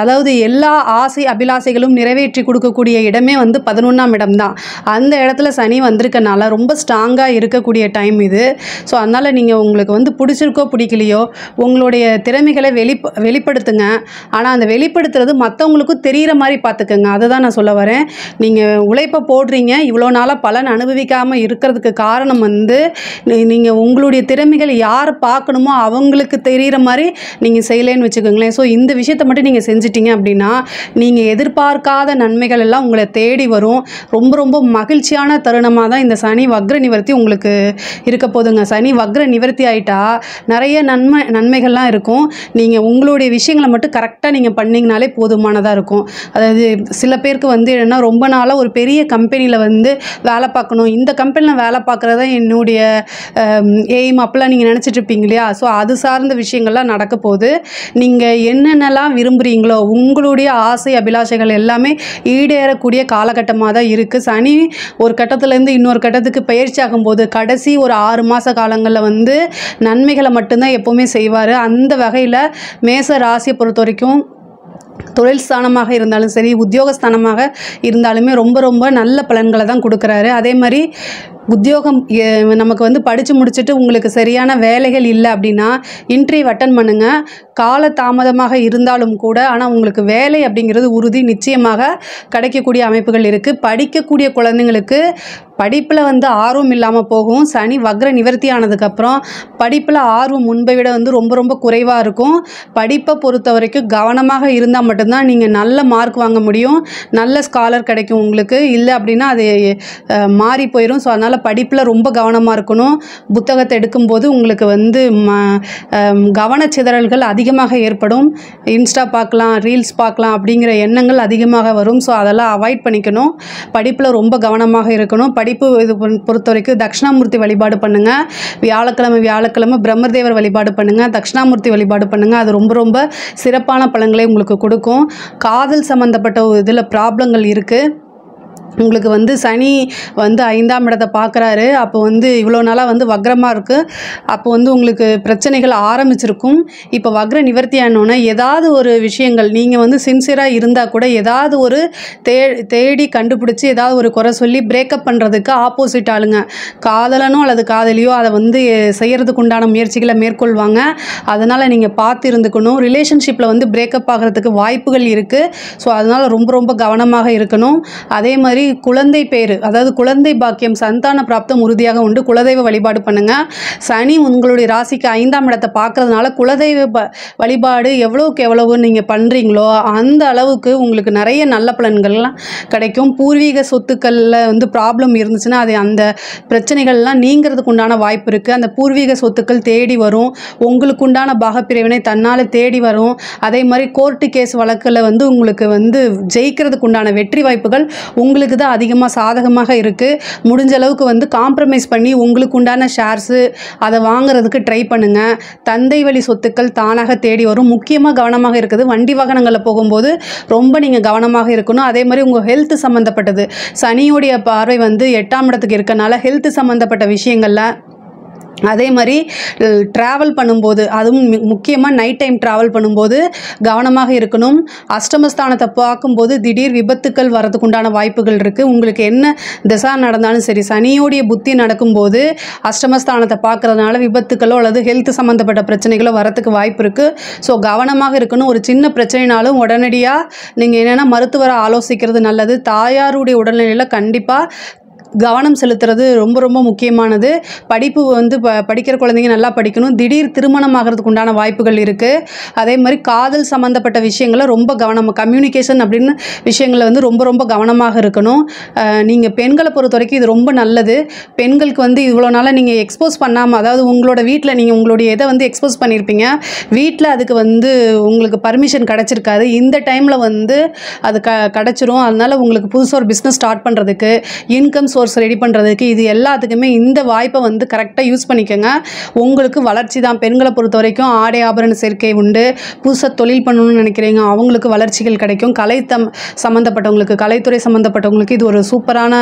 அதாவது எல்லா ஆசை அபிலாசைகளும் நிறைவேற்றி கொடுக்கக்கூடிய இடமே வந்து 11ஆம் இடம் தான். அந்த இடத்துல சனி வந்திருக்கனால ரொம்ப ஸ்ட்ராங்காக இருக்கக்கூடிய டைம் இது. ஸோ அதனால் நீங்கள் உங்களுக்கு வந்து பிடிச்சிருக்கோ பிடிக்கலையோ உங்களுடைய திறமைகளை வெளிப்படுத்துங்க. ஆனால் அந்த வெளிப்படுத்துறது மற்றவங்களுக்கும் தெரிகிற மாதிரி பார்த்துக்கோங்க. அதை தான் நான் சொல்ல வரேன். நீங்கள் உழைப்பை போடுறீங்க, இவ்வளோ நாளாக பலன் அனுபவிக்காமல் இருக்கிறதுக்கு காரணம் வந்து நீங்கள் உங்களுடைய திறமைகள் யார் பார்க்கணுமோ அவங்களுக்கு தெரிகிற மாதிரி நீங்கள் செய்யலைன்னு வச்சுக்கோங்களேன். ஸோ இந்த விஷயத்தை மட்டும் நீங்கள் செஞ்சிட்டிங்க அப்படின்னா நீங்கள் எதிர்பார்க்காத நன்மைகள் எல்லாம் உங்களை தேடி வரும். ரொம்ப ரொம்ப மகிழ்ச்சியான தருணமாக தான் இந்த சனி வக்ர நிவர்த்தி உங்களுக்கு இருக்க போதுங்க. சனி வக்ர நிவர்த்தி ஆகிட்டா நிறைய நன்மைகள்லாம் இருக்கும். நீங்கள் உங்களுடைய விஷயங்களை மட்டும் கரெக்டாக நீங்கள் பண்ணிங்கனாலே போதுமானதாக இருக்கும். அதாவது சில பேருக்கு வந்து என்னென்னா ரொம்ப நாளாக ஒரு பெரிய கம்பெனியில் வந்து வேலை பார்க்கணும், இந்த கம்பெனியில் வேலை பார்க்குறதா என்னுடைய எய்ம் அப்பெல்லாம் நீங்கள் நினச்சிட்டு இருப்பீங்க இல்லையா? ஸோ அது சார்ந்த விஷயங்கள்லாம் நடக்க போகுது. நீங்கள் என்னென்னலாம் விரும்புகிறீங்களோ உங்களுடைய ஆசை அபிலாஷைகள் எல்லாமே ஈடேறக்கூடிய காலகட்டமாக தான் இருக்குது. சனி ஒரு கட்டத்துலேருந்து இன்னொரு கட்டத்துக்கு பயிற்சி ஆகும்போது கடைசி ஒரு 6 மாத காலங்களில் வந்து நன்மைகளை மட்டும்தான் எப்போவுமே செய்வார். அந்த வகையில் மேச ராசியை பொறுத்த வரைக்கும் தொழில் ஸ்தானமாக இருந்தாலும் சரி, உத்தியோகஸ்தானமாக இருந்தாலுமே ரொம்ப ரொம்ப நல்ல பலன்களை தான் கொடுக்குறாரு. அதே மாதிரி உத்தியோகம் நமக்கு வந்து படித்து முடிச்சுட்டு உங்களுக்கு சரியான வேலைகள் இல்லை அப்படின்னா இன்டர்வியூ அட்டன் பண்ணுங்கள். கால தாமதமாக இருந்தாலும் கூட ஆனால் உங்களுக்கு வேலை அப்படிங்கிறது உறுதி நிச்சயமாக கிடைக்கக்கூடிய அமைப்புகள் இருக்குது. படிக்கக்கூடிய குழந்தைங்களுக்கு படிப்பில் வந்து ஆர்வம் இல்லாமல் போகும். சனி வக்ர நிவர்த்தி ஆனதுக்கப்புறம் படிப்பில் ஆர்வம் முன்பை விட வந்து ரொம்ப ரொம்ப குறைவாக இருக்கும். படிப்பை பொறுத்த வரைக்கும் கவனமாக இருந்தால் மட்டும்தான் நீங்கள் நல்ல மார்க் வாங்க முடியும், நல்ல ஸ்காலர் கிடைக்கும் உங்களுக்கு. இல்லை அப்படின்னா அது மாறி போயிடும். ஸோ அதனால் படிப்பில் ரொம்ப கவனமாக இருக்கணும். புத்தகத்தை எடுக்கும்போது உங்களுக்கு வந்து கவனச்சிதறல்கள் அதிகமாக ஏற்படும். இன்ஸ்டா பார்க்கலாம், ரீல்ஸ் பார்க்கலாம் அப்படிங்கிற எண்ணங்கள் அதிகமாக வரும். ஸோ அதெல்லாம் அவாய்ட் பண்ணிக்கணும். படிப்பில் ரொம்ப கவனமாக இருக்கணும். படிப்பு இது பொறுத்த வரைக்கும் தட்சிணாமூர்த்தி வழிபாடு பண்ணுங்கள். வியாழக்கிழமை பிரம்மதேவர் வழிபாடு பண்ணுங்கள், தட்சிணாமூர்த்தி வழிபாடு பண்ணுங்கள். அது ரொம்ப ரொம்ப சிறப்பான பலன்களை உங்களுக்கு கொடுக்கும். காதல் சம்மந்தப்பட்ட இதில் ப்ராப்ளங்கள் இருக்குது. உங்களுக்கு வந்து சனி வந்து 5ஆம் இடத்தை பார்க்குறாரு. அப்போ வந்து இவ்வளோ நாளாக வந்து வக்ரமாக இருக்குது. அப்போ வந்து உங்களுக்கு பிரச்சனைகள் ஆரம்பிச்சிருக்கும். இப்போ வக்ர நிவர்த்தி ஆனோன்னா ஏதாவது ஒரு விஷயங்கள் நீங்கள் வந்து சின்சியராக இருந்தால் கூட ஏதாவது ஒரு தேடி கண்டுபிடிச்சி ஏதாவது ஒரு குறை சொல்லி பிரேக்கப் பண்ணுறதுக்கு ஆப்போசிட் ஆளுங்க, காதலனோ அல்லது காதலியோ அதை வந்து செய்கிறதுக்கு உண்டான முயற்சிகளை மேற்கொள்வாங்க. அதனால் நீங்கள் பார்த்து இருந்துக்கணும். ரிலேஷன்ஷிப்பில் வந்து பிரேக்கப் ஆகிறதுக்கு வாய்ப்புகள் இருக்குது. ஸோ அதனால் ரொம்ப ரொம்ப கவனமாக இருக்கணும். அதே மாதிரி குழந்தை பேரு, அதாவது குழந்தை பாக்கியம், சந்தான பிராப்தம் உறுதியாக உண்டு. குலதெய்வ வழிபாடு பண்ணுங்கள். சனி உங்களுடைய ராசிக்கு 5ஆம் இடத்தை பார்க்கறதுனால குலதெய்வ வழிபாடு எவ்வளோக்கு எவ்வளவு நீங்கள் பண்ணுறீங்களோ அந்த அளவுக்கு உங்களுக்கு நிறைய நல்ல பலன்கள்லாம் கிடைக்கும். பூர்வீக சொத்துக்களில் வந்து ப்ராப்ளம் இருந்துச்சுன்னா அது அந்த பிரச்சனைகள்லாம் நீங்கிறதுக்கு உண்டான வாய்ப்பு இருக்குது. அந்த பூர்வீக சொத்துக்கள் தேடி வரும். உங்களுக்கு உண்டான பாகப்பிரிவினை தன்னால் தேடி வரும். அதே மாதிரி கோர்ட்டு கேஸ் வழக்கில் வந்து உங்களுக்கு வந்து ஜெயிக்கிறதுக்கு உண்டான வெற்றி வாய்ப்புகள் உங்களுக்கு தான் அதிகமாக சாதகமாக இருக்குது. முடிஞ்ச அளவுக்கு வந்து காம்ப்ரமைஸ் பண்ணி உங்களுக்கு உண்டான ஷேர்ஸு அதை வாங்குறதுக்கு ட்ரை பண்ணுங்கள். தந்தை வழி சொத்துக்கள் தானாக தேடி வரும். முக்கியமாக கவனமாக இருக்குது. வண்டி வாகனங்களில் போகும்போது ரொம்ப நீங்கள் கவனமாக இருக்கணும். அதே மாதிரி உங்கள் ஹெல்த் சம்மந்தப்பட்டது, சனியோடைய பார்வை வந்து 8ஆம் இடத்துக்கு இருக்கனால ஹெல்த் சம்மந்தப்பட்ட விஷயங்களில், அதே மாதிரி ட்ராவல் பண்ணும்போது, அதுவும் முக்கியமாக நைட் டைம் ட்ராவல் பண்ணும்போது கவனமாக இருக்கணும். அஷ்டமஸ்தானத்தை பார்க்கும்போது திடீர் விபத்துக்கள் வரதுக்கு உண்டான வாய்ப்புகள் இருக்குது. உங்களுக்கு என்ன திசா நடந்தாலும் சரி, சனியோடைய புத்தி நடக்கும்போது அஷ்டமஸ்தானத்தை பார்க்குறதுனால விபத்துக்களோ அல்லது ஹெல்த் சம்மந்தப்பட்ட பிரச்சனைகளோ வரத்துக்கு வாய்ப்பு இருக்குது. ஸோ கவனமாக இருக்கணும். ஒரு சின்ன பிரச்சனைனாலும் உடனடியாக நீங்கள் என்னென்னா மருத்துவரை ஆலோசிக்கிறது நல்லது. தாயாருடைய உடல்நிலையில் கண்டிப்பாக கவனம் செலுத்துறது ரொம்ப ரொம்ப முக்கியமானது. படிப்பு வந்து படிக்கிற குழந்தைங்க நல்லா படிக்கணும். திடீர் திருமணம் ஆகிறதுக்கு உண்டான வாய்ப்புகள் இருக்குது. அதே மாதிரி காதல் சம்மந்தப்பட்ட விஷயங்களை ரொம்ப கவனமாக, கம்யூனிகேஷன் அப்படின்னு விஷயங்களில் வந்து ரொம்ப ரொம்ப கவனமாக இருக்கணும். நீங்கள் பெண்களை பொறுத்த வரைக்கும் இது ரொம்ப நல்லது. பெண்களுக்கு வந்து இவ்வளோ நாளாக நீங்கள் எக்ஸ்போஸ் பண்ணாமல், அதாவது உங்களோட வீட்டில் நீங்கள் உங்களுடைய இதை வந்து எக்ஸ்போஸ் பண்ணியிருப்பீங்க, வீட்டில் அதுக்கு வந்து உங்களுக்கு பர்மிஷன் கிடச்சிருக்காது. இந்த டைமில் வந்து அது கிடச்சிரும். அதனால் உங்களுக்கு புதுசாக ஒரு பிஸ்னஸ் ஸ்டார்ட் பண்ணுறதுக்கு, இன்கம் சோர்ஸ் ரெடி பண்ணுறதுக்கு, இது எல்லாத்துக்குமே இந்த வாய்ப்பை வந்து கரெக்டாக யூஸ் பண்ணிக்கோங்க. உங்களுக்கு வளர்ச்சி தான். பெண்களை பொறுத்த வரைக்கும் ஆடை ஆபரண சேர்க்கை உண்டு. புதுசாக தொழில் பண்ணணும்னு நினைக்கிறீங்க, அவங்களுக்கு வளர்ச்சிகள் கிடைக்கும். சம்மந்தப்பட்டவங்களுக்கு, கலைத்துறை சம்மந்தப்பட்டவங்களுக்கு இது ஒரு சூப்பரான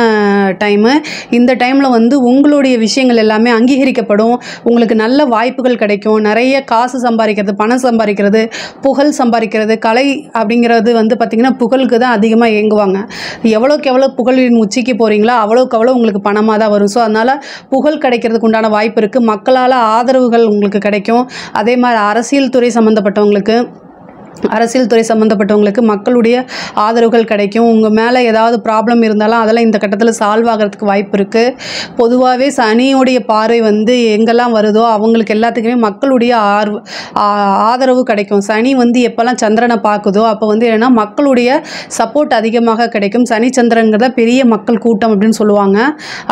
டைமு. இந்த டைமில் வந்து உங்களுடைய விஷயங்கள் எல்லாமே அங்கீகரிக்கப்படும். உங்களுக்கு நல்ல வாய்ப்புகள் கிடைக்கும். நிறைய காசு சம்பாதிக்கிறது, பணம் சம்பாதிக்கிறது, புகழ் சம்பாதிக்கிறது. கலை அப்படிங்கிறது வந்து பார்த்திங்கன்னா புகழுக்கு தான் அதிகமாக இயங்குவாங்க. எவ்வளோக்கு எவ்வளோ புகழின் உச்சிக்கு போகிறீங்களோ அவ்வளோக்கு அவ்வளோ உங்களுக்கு பணமாக தான் வரும். ஸோ அதனால் புகழ் கிடைக்கிறதுக்கு உண்டான வாய்ப்பு இருக்குது. மக்களால் ஆதரவுகள் உங்களுக்கு கிடைக்கும். அதே மாதிரி அரசியல் துறை சம்மந்தப்பட்டவங்களுக்கு மக்களுடைய ஆதரவுகள் கிடைக்கும். உங்கள் மேலே ஏதாவது ப்ராப்ளம் இருந்தாலும் அதெல்லாம் இந்த கட்டத்தில் சால்வ் ஆகிறதுக்கு வாய்ப்பு இருக்குது. பொதுவாகவே சனியோடைய பார்வை வந்து எங்கெல்லாம் வருதோ அவங்களுக்கு எல்லாத்துக்குமே மக்களுடைய ஆதரவு கிடைக்கும். சனி வந்து எப்போல்லாம் சந்திரனை பார்க்குதோ அப்போ வந்து என்னென்னா மக்களுடைய சப்போர்ட் அதிகமாக கிடைக்கும். சனி சந்திரங்கிறத பெரிய மக்கள் கூட்டம் அப்படின்னு சொல்லுவாங்க.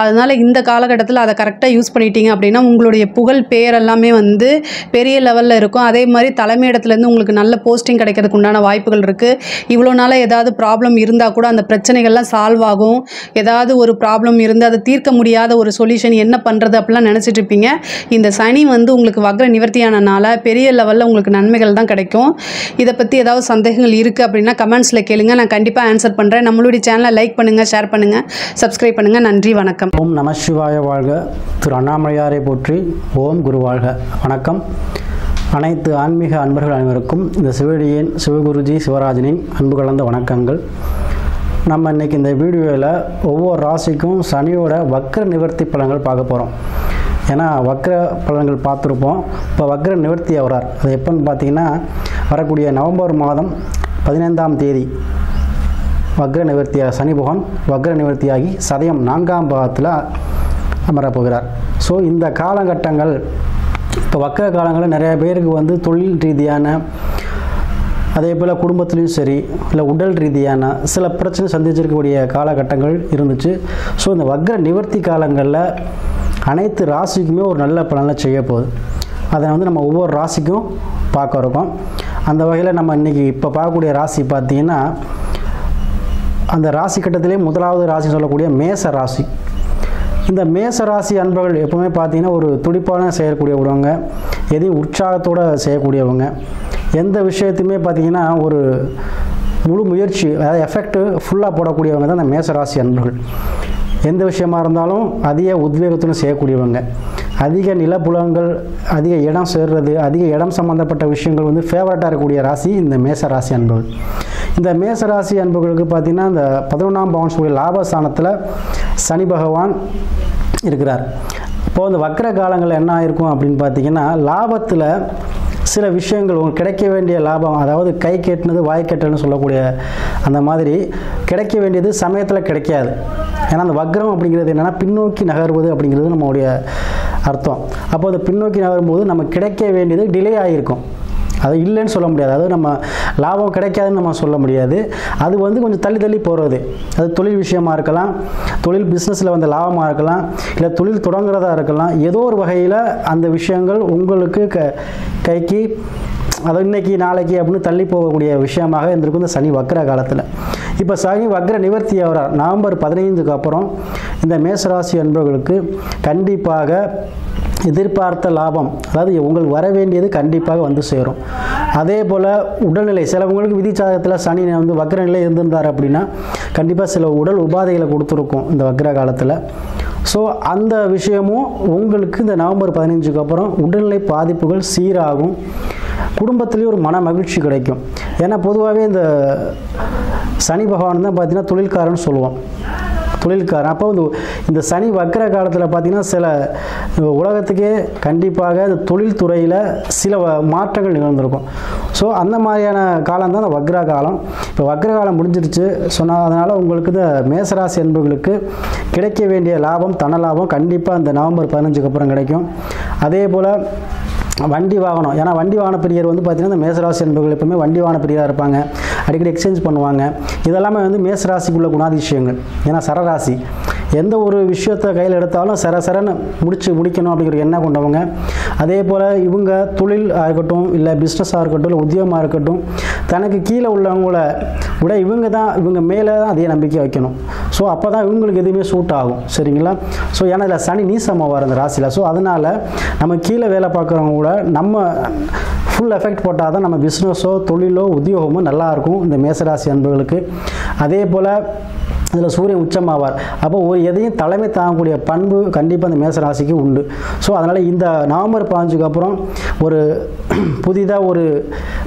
அதனால் இந்த காலகட்டத்தில் அதை கரெக்டாக யூஸ் பண்ணிட்டீங்க அப்படின்னா உங்களுடைய புகழ் பேர் எல்லாமே வந்து பெரிய லெவலில் இருக்கும். அதே மாதிரி தலைமையிடத்துலேருந்து உங்களுக்கு நல்ல போஸ்டிங் கிடைக்கிறதுக்கு உண்டான வாய்ப்புகள் இருக்குது. இவ்வளோ நாளாக ஏதாவது ப்ராப்ளம் இருந்தால் கூட அந்த பிரச்சனைகள்லாம் சால்வ் ஆகும். ஏதாவது ஒரு ப்ராப்ளம் இருந்து அதை தீர்க்க முடியாத ஒரு சொல்யூஷன் என்ன பண்ணுறது அப்படிலாம் நினச்சிட்டு இருப்பீங்க. இந்த சனி வந்து உங்களுக்கு வக்ர நிவர்த்தியானனால பெரிய லெவலில் உங்களுக்கு நன்மைகள் தான் கிடைக்கும். இதை பற்றி ஏதாவது சந்தேகங்கள் இருக்குது அப்படின்னா கமெண்ட்ஸில் கேளுங்க, நான் கண்டிப்பாக ஆன்சர் பண்ணுறேன். நம்மளுடைய சேனலை லைக் பண்ணுங்கள், ஷேர் பண்ணுங்கள், சப்ஸ்கிரைப் பண்ணுங்கள். நன்றி, வணக்கம்.
ஓம் நம சிவாய வாழ்க. திரு அண்ணாமலையாரை போற்றி. ஓம் குரு வாழ்க. வணக்கம். அனைத்து ஆன்மீக அன்பர்கள் அனைவருக்கும் இந்த சிவடியின் சிவகுருஜி சிவராஜனின் அன்பு கலந்த வணக்கங்கள். நம்ம இன்றைக்கி இந்த வீடியோவில் ஒவ்வொரு ராசிக்கும் சனியோட வக்ர நிவர்த்தி பலன்கள் பார்க்க போகிறோம். ஏன்னா வக்ர பலன்கள் பார்த்துருப்போம். இப்போ வக்ர நிவர்த்தி ஆகிறார். அது எப்போன்னு பார்த்தீங்கன்னா வரக்கூடிய நவம்பர் மாதம் 15ஆம் தேதி வக்ர நிவர்த்தியாக சனி பகவான் வக்ர நிவர்த்தியாகி சதயம் 4ஆம் பாகத்தில் அமரப்போகிறார். ஸோ இந்த காலகட்டங்கள் இப்போ வக்ர காலங்களில் நிறைய பேருக்கு வந்து தொழில் ரீதியான, அதே போல் குடும்பத்துலேயும் சரி, இல்லை உடல் ரீதியான சில பிரச்சனை சந்திச்சிருக்கக்கூடிய காலகட்டங்கள் இருந்துச்சு. ஸோ இந்த வக்ர நிவர்த்தி காலங்களில் அனைத்து ராசிக்குமே ஒரு நல்ல பலனை செய்ய போகுது. அதை வந்து நம்ம ஒவ்வொரு ராசிக்கும் பார்க்க இருக்கோம். அந்த வகையில் நம்ம இன்றைக்கி இப்போ பார்க்கக்கூடிய ராசி பார்த்திங்கன்னா அந்த ராசி கட்டத்திலே முதலாவது ராசி சொல்லக்கூடிய மேச ராசி. இந்த மேச ராசி அன்பர்கள் எப்பவுமே பார்த்தீங்கன்னா ஒரு துடிப்பான செய்யக்கூடியவங்க, எதையும் உற்சாகத்தோடு செய்யக்கூடியவங்க, எந்த விஷயத்தையுமே பார்த்தீங்கன்னா ஒரு முழு முயற்சி, அதாவது எஃபெக்ட் ஃபுல்லாக போடக்கூடியவங்க தான் இந்த மேச ராசி அன்பர்கள். எந்த விஷயமா இருந்தாலும் அதிக உத்வேகத்துடன் செய்யக்கூடியவங்க, அதிக நிலப்புலங்கள், அதிக இடம் சேர்றது, அதிக இடம் சம்மந்தப்பட்ட விஷயங்கள் வந்து ஃபேவரட்டாக இருக்கக்கூடிய ராசி இந்த மேச ராசி அன்பர்கள். இந்த மேச ராசி அன்பர்களுக்கு பார்த்திங்கன்னா இந்த 11ஆம் பாவம் லாபஸ்தானத்தில் சனி பகவான் இருக்கிறார். இப்போது இந்த வக்ர காலங்களில் என்ன ஆயிருக்கும் அப்படின்னு பார்த்திங்கன்னா லாபத்தில் சில விஷயங்கள் உங்களுக்கு கிடைக்க வேண்டிய லாபம், அதாவது கை கெட்டினது வாய் கெட்டல்னு சொல்லக்கூடிய அந்த மாதிரி கிடைக்க வேண்டியது சமயத்தில் கிடைக்காது. ஏன்னா அந்த வக்ரம் அப்படிங்கிறது என்னென்னா பின்னோக்கி நகர்வது அப்படிங்கிறது நம்மளுடைய அர்த்தம். அப்போ அந்த பின்னோக்கி நகரும்போது நம்ம கிடைக்க வேண்டியது டிலே ஆகிருக்கும். அது இல்லைன்னு சொல்ல முடியாது, அதாவது நம்ம லாபம் கிடைக்காதுன்னு நம்ம சொல்ல முடியாது. அது கொஞ்சம் தள்ளி தள்ளி போகிறது. அது தொழில் விஷயமாக இருக்கலாம், தொழில் பிஸ்னஸில் லாபமாக இருக்கலாம், இல்லை தொழில் தொடங்குறதா இருக்கலாம். ஏதோ ஒரு வகையில் அந்த விஷயங்கள் உங்களுக்கு கைக்கு அது இன்னைக்கு நாளைக்கு அப்படின்னு தள்ளி போகக்கூடிய விஷயமாக இருந்திருக்கும் இந்த சனி வக்ர காலத்தில். இப்போ சனி வக்ர நிவர்த்தி ஆகிறார் நவம்பர் 15க்கு அப்புறம் இந்த மேசராசி அன்பர்களுக்கு கண்டிப்பாக எதிர்பார்த்த லாபம், அதாவது உங்களுக்கு வர வேண்டியது கண்டிப்பாக வந்து சேரும். அதே போல் உடல்நிலை, சிலவங்களுக்கு விதி சாதகத்தில் சனி வக்ர நிலை இருந்திருந்தார் அப்படின்னா கண்டிப்பாக சில உடல் உபாதைகளை கொடுத்துருக்கும் இந்த வக்ர காலத்தில். ஸோ அந்த விஷயமும் உங்களுக்கு இந்த நவம்பர் 15க்கு அப்புறம் உடல்நிலை பாதிப்புகள் சீராகும். குடும்பத்திலேயே ஒரு மன மகிழ்ச்சி கிடைக்கும். ஏன்னா பொதுவாகவே இந்த சனி பகவான் தான் பார்த்தீங்கன்னா தொழில்காரன்னு சொல்லுவோம், தொழில்காரன். அப்போ இந்த சனி வக்ர காலத்தில் பார்த்திங்கன்னா சில உலகத்துக்கே கண்டிப்பாக இந்த தொழில்துறையில் சில மாற்றங்கள் நிகழ்ந்திருக்கும். ஸோ அந்த மாதிரியான காலம் தான் இந்த வக்ர காலம். இப்போ வக்ர காலம் முடிஞ்சிருச்சு சொன்னால் அதனால் உங்களுக்கு இந்த மேசராசி என்பவர்களுக்கு கிடைக்க வேண்டிய லாபம், தன லாபம் கண்டிப்பாக இந்த நவம்பர் 15க்கு அப்புறம் கிடைக்கும். அதே போல் வண்டி வாகனம், ஏன்னா வண்டி வாகன பிரியர் பார்த்திங்கன்னா இந்த மேசராசி என்பவர்கள் எப்பவுமே வண்டி வாகன பிரியராக இருப்பாங்க, அடிக்கடி எக்ஸ்சேஞ்ச் பண்ணுவாங்க. இதெல்லாமே மேசராசிக்குள்ள குணாதிசயங்கள். ஏன்னா சரராசி எந்த ஒரு விஷயத்தை கையில் எடுத்தாலும் சரன்னு முடிக்கணும் அப்படிங்கிற எண்ணம் கொண்டவங்க. அதே போல் இவங்க தொழிலாக இருக்கட்டும், இல்லை பிஸ்னஸாக இருக்கட்டும், இல்லை உத்தியோகமாக இருக்கட்டும், தனக்கு கீழே உள்ளவங்கள விட இவங்க மேலே தான் அதே நம்பிக்கை வைக்கணும். ஸோ அப்போ தான் இவங்களுக்கு எதுவுமே சூட் ஆகும். சரிங்களா? ஸோ ஏன்னா இல்லை சனி நீசமாக வர அந்த ராசியில். ஸோ அதனால் நம்ம கீழே வேலை பார்க்குறவங்க கூட நம்ம ஃபுல் எஃபெக்ட் போட்டால் தான் நம்ம பிஸ்னஸோ தொழிலோ உத்தியோகமோ நல்லாயிருக்கும் இந்த மேசராசி அன்பர்களுக்கு. அதே போல் இதில் சூரியன் உச்சமாவார். அப்போ எதையும் தலைமை தாங்கக்கூடிய பண்பு கண்டிப்பாக இந்த மேசராசிக்கு உண்டு. ஸோ அதனால் இந்த நவம்பர் 15க்கு அப்புறம் ஒரு புதிதாக ஒரு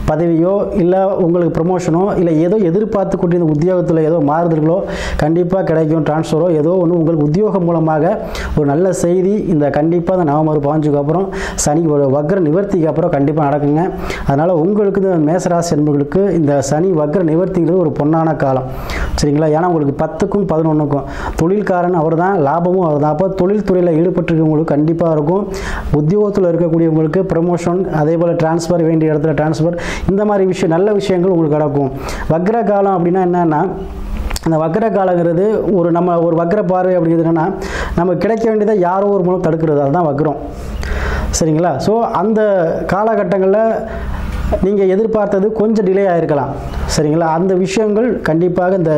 பதவியோ இல்லை உங்களுக்கு ப்ரமோஷனோ இல்லை ஏதோ எதிர்பார்த்து கொண்டு இந்த உத்தியோகத்தில் ஏதோ மாறுதல்களோ கண்டிப்பாக கிடைக்கும். டிரான்ஸ்ஃபரோ ஏதோ ஒன்று உங்களுக்கு உத்தியோகம் மூலமாக ஒரு நல்ல செய்தி இந்த கண்டிப்பாக இந்த நவம்பர் 15க்கு அப்புறம் சனி ஒரு வக்ர நிவர்த்திக்கு அப்புறம் கண்டிப்பாக நடக்குங்க. அதனால் உங்களுக்கு இந்த மேசராசி என்பவர்களுக்கு இந்த சனி வக்ர நிவர்த்திங்கிறது ஒரு பொன்னான காலம். சரிங்களா? ஏன்னா உங்களுக்கு 10க்கும் 11க்கும் தொழில்காரன் அவர் தான், லாபமும் அவர் தான். அப்போ தொழில்துறையில் ஈடுபட்டிருக்கவங்களுக்கு கண்டிப்பாக இருக்கும். உத்தியோகத்தில் இருக்கக்கூடியவங்களுக்கு ப்ரமோஷன், அதே போல் டிரான்ஸ்ஃபர், வேண்டிய இடத்துல டிரான்ஸ்ஃபர், இந்த மாதிரி விஷயம் நல்ல விஷயங்கள் உங்களுக்கு நடக்கும். வக்ர காலம் அப்படின்னா என்னென்னா, அந்த வக்ர காலங்கிறது நம்ம ஒரு வக்ர பார்வை அப்படிங்கிறது என்னென்னா நம்ம கிடைக்க வேண்டியதை யாரோ ஒரு மூலம் தடுக்கிறது, அதுதான் வக்ரம். சரிங்களா? ஸோ அந்த காலகட்டங்களில் நீங்கள் எதிர்பார்த்தது கொஞ்சம் டிலே ஆகிருக்கலாம். சரிங்களா? அந்த விஷயங்கள் கண்டிப்பாக இந்த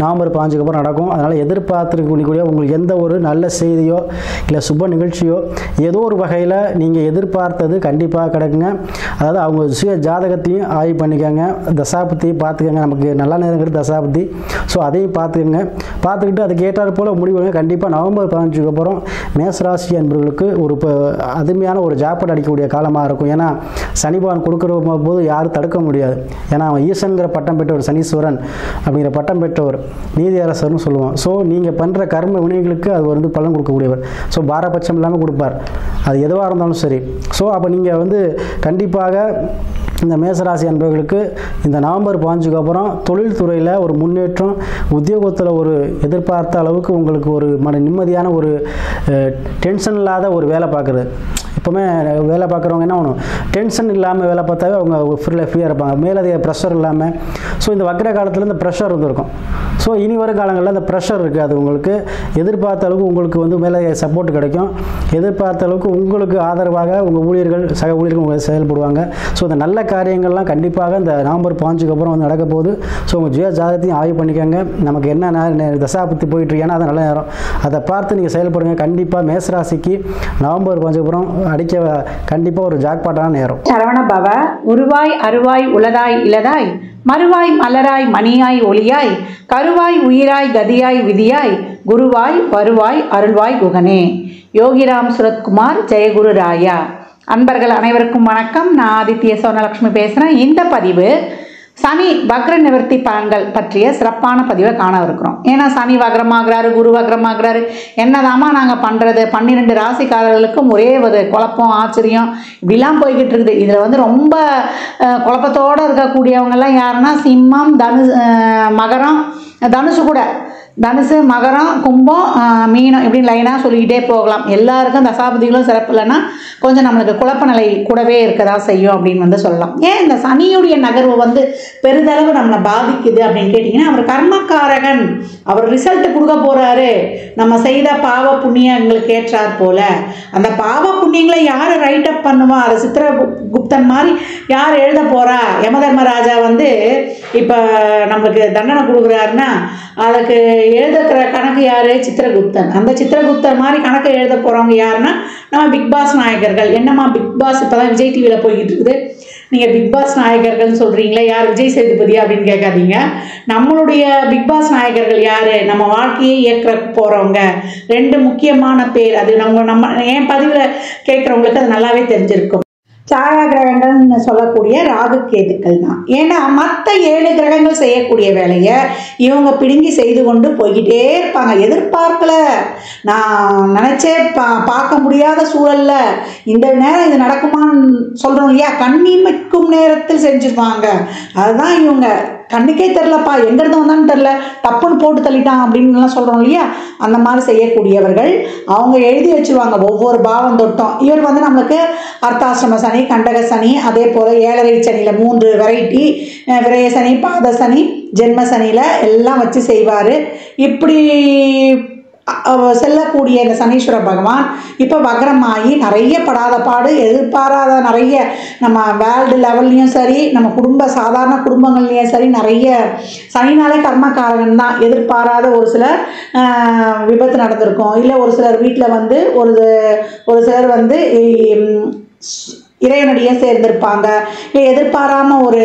நவம்பர் 15க்கு அப்புறம் நடக்கும். அதனால் எதிர்பார்த்துருக்கக்கூடிய உங்களுக்கு எந்த ஒரு நல்ல செய்தியோ இல்லை சுப நிகழ்ச்சியோ ஏதோ ஒரு வகையில் நீங்கள் எதிர்பார்த்தது கண்டிப்பாக கிடைக்குங்க. அதாவது அவங்க சுய ஜாதகத்தையும் ஆய்வு பண்ணிக்கோங்க, தசாபுத்தியும் பார்த்துக்கோங்க. நமக்கு நல்ல நேரங்கிறது தசாபுத்தி. ஸோ அதையும் பார்த்துக்கிட்டு அதுக்கு ஏற்றாறு போல் முடிவுங்க. கண்டிப்பாக நவம்பர் 15க்கு அப்புறம் மேசராசி என்பவர்களுக்கு ஒரு அருமையான ஒரு ஜாப்பட் அடிக்கக்கூடிய காலமாக இருக்கும். ஏன்னா சனி பகவான் கொடுக்குற போது யாரும் தடுக்க முடியாது. ஏன்னா அவன் ஈசன்கிற பட்டம் பெற்றவர், சனீஸ்வரன் அப்படிங்கிற பட்டம் பெற்றவர், நீதி அரசர்னு சொல்லுவோம். ஸோ நீங்கள் பண்ணுற கர்ம வினைகளுக்கு அது பலன் கொடுக்கக்கூடியவர். ஸோ பாரபட்சம் இல்லாமல் கொடுப்பார், அது எதுவாக இருந்தாலும் சரி. ஸோ அப்போ நீங்கள் கண்டிப்பாக இந்த மேசராசி அன்பர்களுக்கு இந்த நவம்பர் 15க்கு அப்புறம் தொழில்துறையில் ஒரு முன்னேற்றம், உத்தியோகத்தில் ஒரு எதிர்பார்த்த அளவுக்கு உங்களுக்கு ஒரு நிம்மதியான ஒரு டென்ஷன் இல்லாத ஒரு வேலை பார்க்குறது. எப்போவுமே வேலை பார்க்குறவங்க என்ன ஒன்று டென்ஷன் இல்லாமல் வேலை பார்த்தாவே அவங்க ஃப்ரீயாக இருப்பாங்க, மேலதிக ப்ரெஷர் இல்லாமல். ஸோ இந்த வக்ர காலத்தில் இந்த ப்ரெஷர் இருந்திருக்கும். ஸோ இனி வரும் காலங்களில் அந்த ப்ரெஷர் இருக்காது. உங்களுக்கு எதிர்பார்த்த அளவுக்கு உங்களுக்கு மேலதிக சப்போர்ட் கிடைக்கும். எதிர்பார்த்த அளவுக்கு உங்களுக்கு ஆதரவாக உங்கள் ஊழியர்கள், சக ஊழியர்கள் செயல்படுவாங்க. ஸோ இந்த நல்ல காரியங்கள்லாம் கண்டிப்பாக இந்த நவம்பர் 15க்கு அப்புறம் நடக்க போகுது. ஸோ உங்கள் ஜீவ ஜாதகத்தையும் ஆய்வு பண்ணிக்கோங்க. நமக்கு என்ன தசாபத்தி போயிட்டு ஏன்னா அது நல்ல நேரம், அதை பார்த்து நீங்கள் செயல்படுங்க. கண்டிப்பாக மேசராசிக்கு நவம்பர் 15க்கு அப்புறம் அடிக்க கண்டிப்பாக ஒரு ஜாக்பாட்டான நேரம்.
சரவண பவ. உருவாய் அருவாய் உளதாய் இலதாய் மறுவாய் மலராய் மணியாய் ஒளியாய் கருவாய் உயிராய் கதியாய் விதியாய் குருவாய் வருவாய் அருள்வாய் குகனே. யோகிராம் சுரத்குமார், ஜெயகுரு ராயா. அன்பர்கள் அனைவருக்கும் வணக்கம். நான் ஆதித்ய சோனலட்சுமி பேசுகிறேன். இந்த பதிவு சனி வக்ர நிவர்த்தி பலன்கள் பற்றிய சிறப்பான பதிவை காண இருக்கிறோம். ஏன்னா சனி வக்ரமாகிறாரு, குரு வக்ரமாகிறாரு, என்னதாமா நாங்கள் பண்ணுறது, 12 ராசிக்காரர்களுக்கும் ஒரே ஒரு குழப்பம், ஆச்சரியம் இப்படிலாம் போய்கிட்டு இருக்குது. இதில் ரொம்ப குழப்பத்தோடு இருக்கக்கூடியவங்கெல்லாம் யாருன்னா சிம்மம், மகரம், தனுசு கூட, தனுசு, மகரம், கும்பம், மீனம் இப்படின்னு லைனாக சொல்லிக்கிட்டே போகலாம். எல்லாருக்கும் தசாபதிகளும் சிறப்பு இல்லைன்னா கொஞ்சம் நம்மளுக்கு குழப்ப நிலை கூடவே இருக்கதா செய்யும் அப்படின்னு சொல்லலாம். ஏன் இந்த சனியுடைய நகர்வு பெரிதளவு நம்மளை பாதிக்குது அப்படின்னு கேட்டிங்கன்னா, அவர் கர்மக்காரகன், அவர் ரிசல்ட் கொடுக்க போகிறாரு. நம்ம செய்த பாவ புண்ணியங்களுக்கு ஏற்றார் போல அந்த பாவ புண்ணியங்களை யார் ரைட் அப் பண்ணுவா, அதை சித்திரகுப்தன் மாதிரி யார் எழுத போகிறா? யமதர்மராஜா இப்போ நம்மளுக்கு தண்டனை கொடுக்குறாருன்னா அதுக்கு எழுதுகிற கணக்கு யார்? சித்திரகுப்தன். அந்த சித்திரகுப்தன் மாதிரி கணக்கு எழுத போகிறவங்க யாருன்னா நம்ம பிக் பாஸ் நாயகர்கள். என்னம்மா பிக் பாஸ் இப்போ தான் விஜய் டிவியில் போய்கிட்டு இருக்குது, நீங்கள் பிக் பாஸ் நாயகர்கள்னு சொல்கிறீங்களே, யார்? விஜய் சேதுபதி அப்படின்னு கேட்காதீங்க. நம்மளுடைய பிக் பாஸ் நாயகர்கள் யார்? நம்ம வாழ்க்கையை இயக்க போகிறவங்க. 2 முக்கியமான பேர். அது நம்ம என் பதிவில் கேட்குறவங்களுக்கு அது நல்லாவே தெரிஞ்சிருக்கும். சாயா கிரகங்கள்னு சொல்லக்கூடிய ராகு கேதுக்கள் தான். ஏன்னா மற்ற 7 கிரகங்கள் செய்யக்கூடிய வேலையை இவங்க பிடுங்கி செய்து கொண்டு போய்கிட்டே இருப்பாங்க. எதிர்பார்க்கல, நான் நினச்சே பார்க்க முடியாத சூழல்ல இந்த நேரம் இது நடக்குமான்னு சொல்கிறோம் இல்லையா, கண்ணிமைக்கும் நேரத்தில் செஞ்சுருவாங்க. அதுதான் இவங்க கண்ணுக்கே தெரிலப்பா, எங்கேருந்து வந்தான்னு தெரில, டப்புன்னு போட்டு தள்ளிட்டான் அப்படின்லாம் சொல்கிறோம் இல்லையா, அந்த மாதிரி செய்யக்கூடியவர்கள். அவங்க எழுதி வச்சுருவாங்க ஒவ்வொரு பாவம் தொட்டும். இவர் நம்மளுக்கு அர்த்தாசிரம சனி, கண்டக சனி, அதே போல் 7ரை சனியில் 3 வெரைட்டி, விரய சனி, பாத சனி, ஜென்ம சனியில் எல்லாம் வச்சு செய்வார். இப்படி செல்லக்கூடிய இந்த சனீஸ்வர பகவான் இப்போ வக்ரமாகி நிறைய படாத பாடு, எதிர்பாராத நிறைய நம்ம வேர்ல்டு லெவல்லையும் சரி, நம்ம சாதாரண குடும்பங்கள்லேயும் சரி, நிறைய சனினாலே கர்மக்காரகன் தான். எதிர்பாராத ஒரு சிலர் விபத்து நடந்திருக்கும், இல்லை ஒரு சிலர் வீட்டில் ஒரு சிலர் இறைவனடியே சேர்ந்திருப்பாங்க, இல்லை எதிர்பாராமல் ஒரு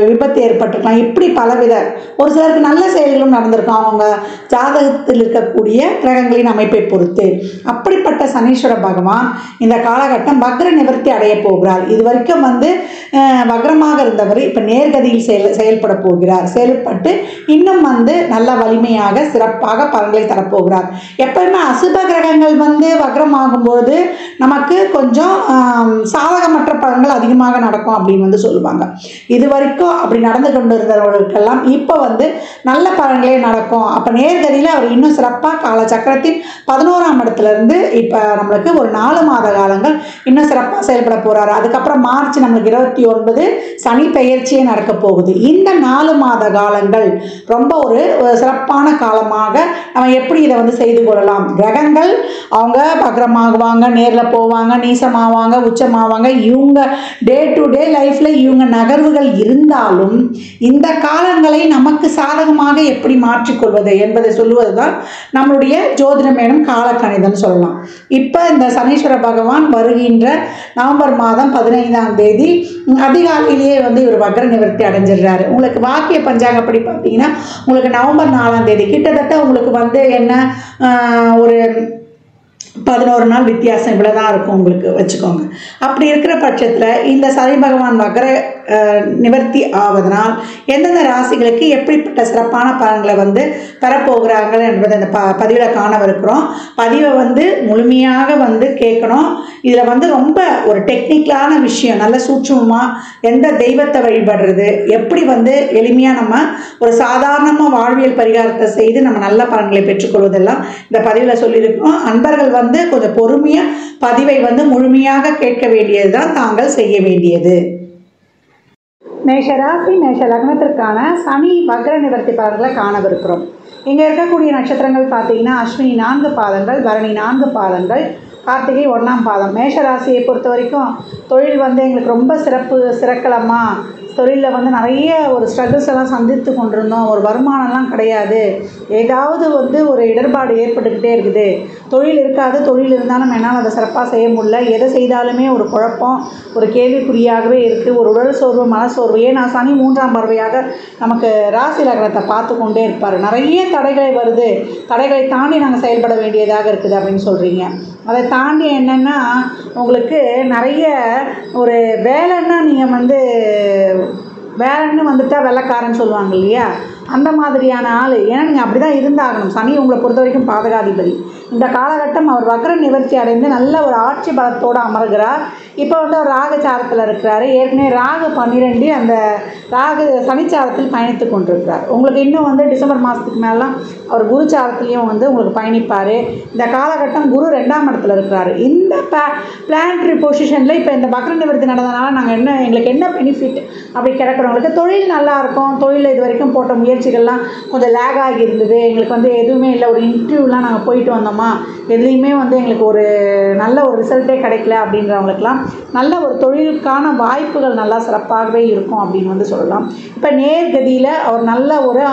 விபத்து ஏற்பட்டிருக்கலாம். இப்படி பலவித ஒரு சிலருக்கு நல்ல செயல்களும் நடந்திருக்கும் அவங்க ஜாதகத்தில் இருக்கக்கூடிய கிரகங்களின் அமைப்பை பொறுத்து. அப்படிப்பட்ட சனீஸ்வர பகவான் இந்த காலகட்டம் வக்ர நிவர்த்தி அடைய போகிறார். இது வரைக்கும் வக்ரமாக இருந்தவர் இப்போ நேர்கதியில் செயல்பட போகிறார். செயல்பட்டு இன்னும் நல்ல வலிமையாக சிறப்பாக பலன்களை தரப்போகிறார். எப்பவுமே அசுப கிரகங்கள் வக்ரமாகும்போது நமக்கு கொஞ்சம் சாதகமற்ற பலன்கள் அதிகமாக நடக்கும் அப்படின்னு சொல்லுவாங்க. இது வரைக்கும் அப்படி நடந்து கொண்டு இருந்தவர்களுக்கெல்லாம் இப்போ நல்ல பலன்களே நடக்கும். அப்போ நேர்கதியில் அவர் இன்னும் சிறப்பாக காலச்சக்கரத்தின் 11ஆம் இடத்துலேருந்து இப்போ நம்மளுக்கு ஒரு 4 மாத காலங்கள் இன்னும் சிறப்பாக செயல்பட போகிறாரு. அதுக்கப்புறம் மார்ச் நம்மளுக்கு 29 சனி பெயர்ச்சியே நடக்க போகுது. இந்த 4 மாத காலங்கள் ரொம்ப ஒரு சிறப்பான காலமாக நம்ம எப்படி இதை செய்து கொள்ளலாம். கிரகங்கள் அவங்க வக்ரமாகுவாங்க, நேரில் போவாங்க, நீசமாவாங்க, உச்சமாவாங்க. இவங்க டே டு டே லைஃப்பில் இவங்க நகர்வுகள் இருந்தாலும் இந்த காலங்களை நமக்கு சாதகமாக எப்படி மாற்றிக்கொள்வது என்பதை சொல்லுவது தான் நம்மளுடைய ஜோதிடம் எனும் காலக்கணிதம் சொல்லலாம். இப்போ இந்த சனீஸ்வர பகவான் வருகின்ற நவம்பர் மாதம் 15ஆம் தேதி அதிகாலையிலேயே இவர் வக்ர நிவர்த்தி அடைஞ்சிடுறாரு. உங்களுக்கு வாக்கிய பஞ்சாங்கப்படி பார்த்தீங்கன்னா உங்களுக்கு நவம்பர் 4ஆம் தேதி கிட்டத்தட்ட உங்களுக்கு என்ன ஒரு 11 நாள் வித்தியாசம் இவ்வளோதான் இருக்கும் உங்களுக்கு வச்சுக்கோங்க. அப்படி இருக்கிற பட்சத்தில் இந்த சனி பகவான் வக்ர நிவர்த்தி ஆவதனால் எந்தெந்த ராசிகளுக்கு எப்படிப்பட்ட சிறப்பான பலன்களை தரப்போகிறாங்க என்பதை இந்த பதிவில் காணவிருக்கிறோம். பதிவை முழுமையாக கேட்கணும். இதில் ரொம்ப ஒரு டெக்னிக்கலான விஷயம், நல்ல சூட்சமமாக எந்த தெய்வத்தை வழிபடுறது, எப்படி எளிமையாக நம்ம ஒரு சாதாரணமாக வாழ்வியல் பரிகாரத்தை செய்து நம்ம நல்ல பலன்களை பெற்றுக்கொள்வதெல்லாம் இந்த பதிவில் சொல்லியிருக்கோம். அன்பர்கள் கொஞ்சம் பொறுமையாக பதிவை முழுமையாக கேட்க வேண்டியது தான் தாங்கள் செய்ய வேண்டியது.
மேஷராசி மேஷ லக்னத்திற்கான சனி வக்ர நிவர்த்தி பலன்களை காணவிருக்கிறோம். இங்கே இருக்கக்கூடிய நட்சத்திரங்கள் பார்த்தீங்கன்னா அஸ்வினி 4 பாதங்கள், பரணி 4 பாதங்கள், கார்த்திகை 1ஆம் பாதம். மேஷராசியை பொறுத்த வரைக்கும் தொழில் எங்களுக்கு ரொம்ப சிறக்கலமாக தொழிலில் நிறைய ஒரு ஸ்ட்ரகிள்ஸ் எல்லாம் சந்தித்து கொண்டிருந்தோம். ஒரு வருமானம்லாம் கிடையாது, ஏதாவது ஒரு இடர்பாடு ஏற்பட்டுக்கிட்டே இருக்குது. தொழில் இருக்காது, தொழில் இருந்தாலும் என்னால் அதை சிறப்பாக செய்ய முடியல. எதை செய்தாலுமே ஒரு குழப்பம், ஒரு கேள்விக்குறியாகவே இருக்குது. ஒரு உடல் சோர்வு, மனசோர்வு. ஏன்னா சனி 3ஆம் பார்வையாக நமக்கு ராசி லக்னத்தை பார்த்து கொண்டே இருப்பார். நிறைய தடைகளை வருது, தடைகளை தாண்டி நாங்கள் செயல்பட வேண்டியதாக இருக்குது அப்படின்னு சொல்கிறீங்க. அதை தாண்டி என்னென்னா உங்களுக்கு நிறைய ஒரு வேலைன்னா நீங்கள் வேறன்னு வந்துட்டால் வெள்ளைக்காரன்னு சொல்லுவாங்க இல்லையா, அந்த மாதிரியான ஆள். ஏன்னா நீங்கள் அப்படி தான் இருந்தாகணும். சனி உங்களை பொறுத்த வரைக்கும் பாதகாதிபதி. இந்த காலகட்டம் அவர் வக்ர நிவர்த்தி அடைந்து நல்ல ஒரு ஆட்சி பலத்தோடு அமர்கிறார். இப்போ வந்து அவர் ராகச்சாரத்தில் இருக்கிறாரு. ஏற்கனவே ராகு 12 அந்த ராகு சனிச்சாரத்தில் பயணித்து கொண்டிருக்கிறார். உங்களுக்கு இன்னும் வந்து டிசம்பர் மாதத்துக்கு மேலாம் அவர் குருச்சாரத்துலேயும் வந்து உங்களுக்கு பயணிப்பார். இந்த காலகட்டம் குரு 2ஆம் இடத்துல இருக்கிறாரு. இந்த பிளானட்டரி பொசிஷனில் இப்போ இந்த வக்ர நிவர்த்தி நடந்ததுனால நாங்கள் எங்களுக்கு என்ன பெனிஃபிட் அப்படி கிடக்கிறவங்களுக்கு தொழில் நல்லாயிருக்கும். தொழிலில் இது வரைக்கும் போட்ட முயற்சிகள்லாம் கொஞ்சம் லேக் ஆகி இருந்தது. எங்களுக்கு வந்து எதுவுமே இல்லை, ஒரு இன்டர்வியூலாம் நாங்கள் போயிட்டு வந்தோமா, எதுலேயுமே வந்து எங்களுக்கு ஒரு நல்ல ஒரு ரிசல்ட்டே கிடைக்கல அப்படின்றவங்களுக்கெல்லாம் நல்ல ஒரு தொழிலுக்கான வாய்ப்புகள் நல்லா சிறப்பாகவே இருக்கும் அப்படின்னு வந்து சொல்லலாம். இப்போ நேர்கதியில் அவர் நல்ல ஒரு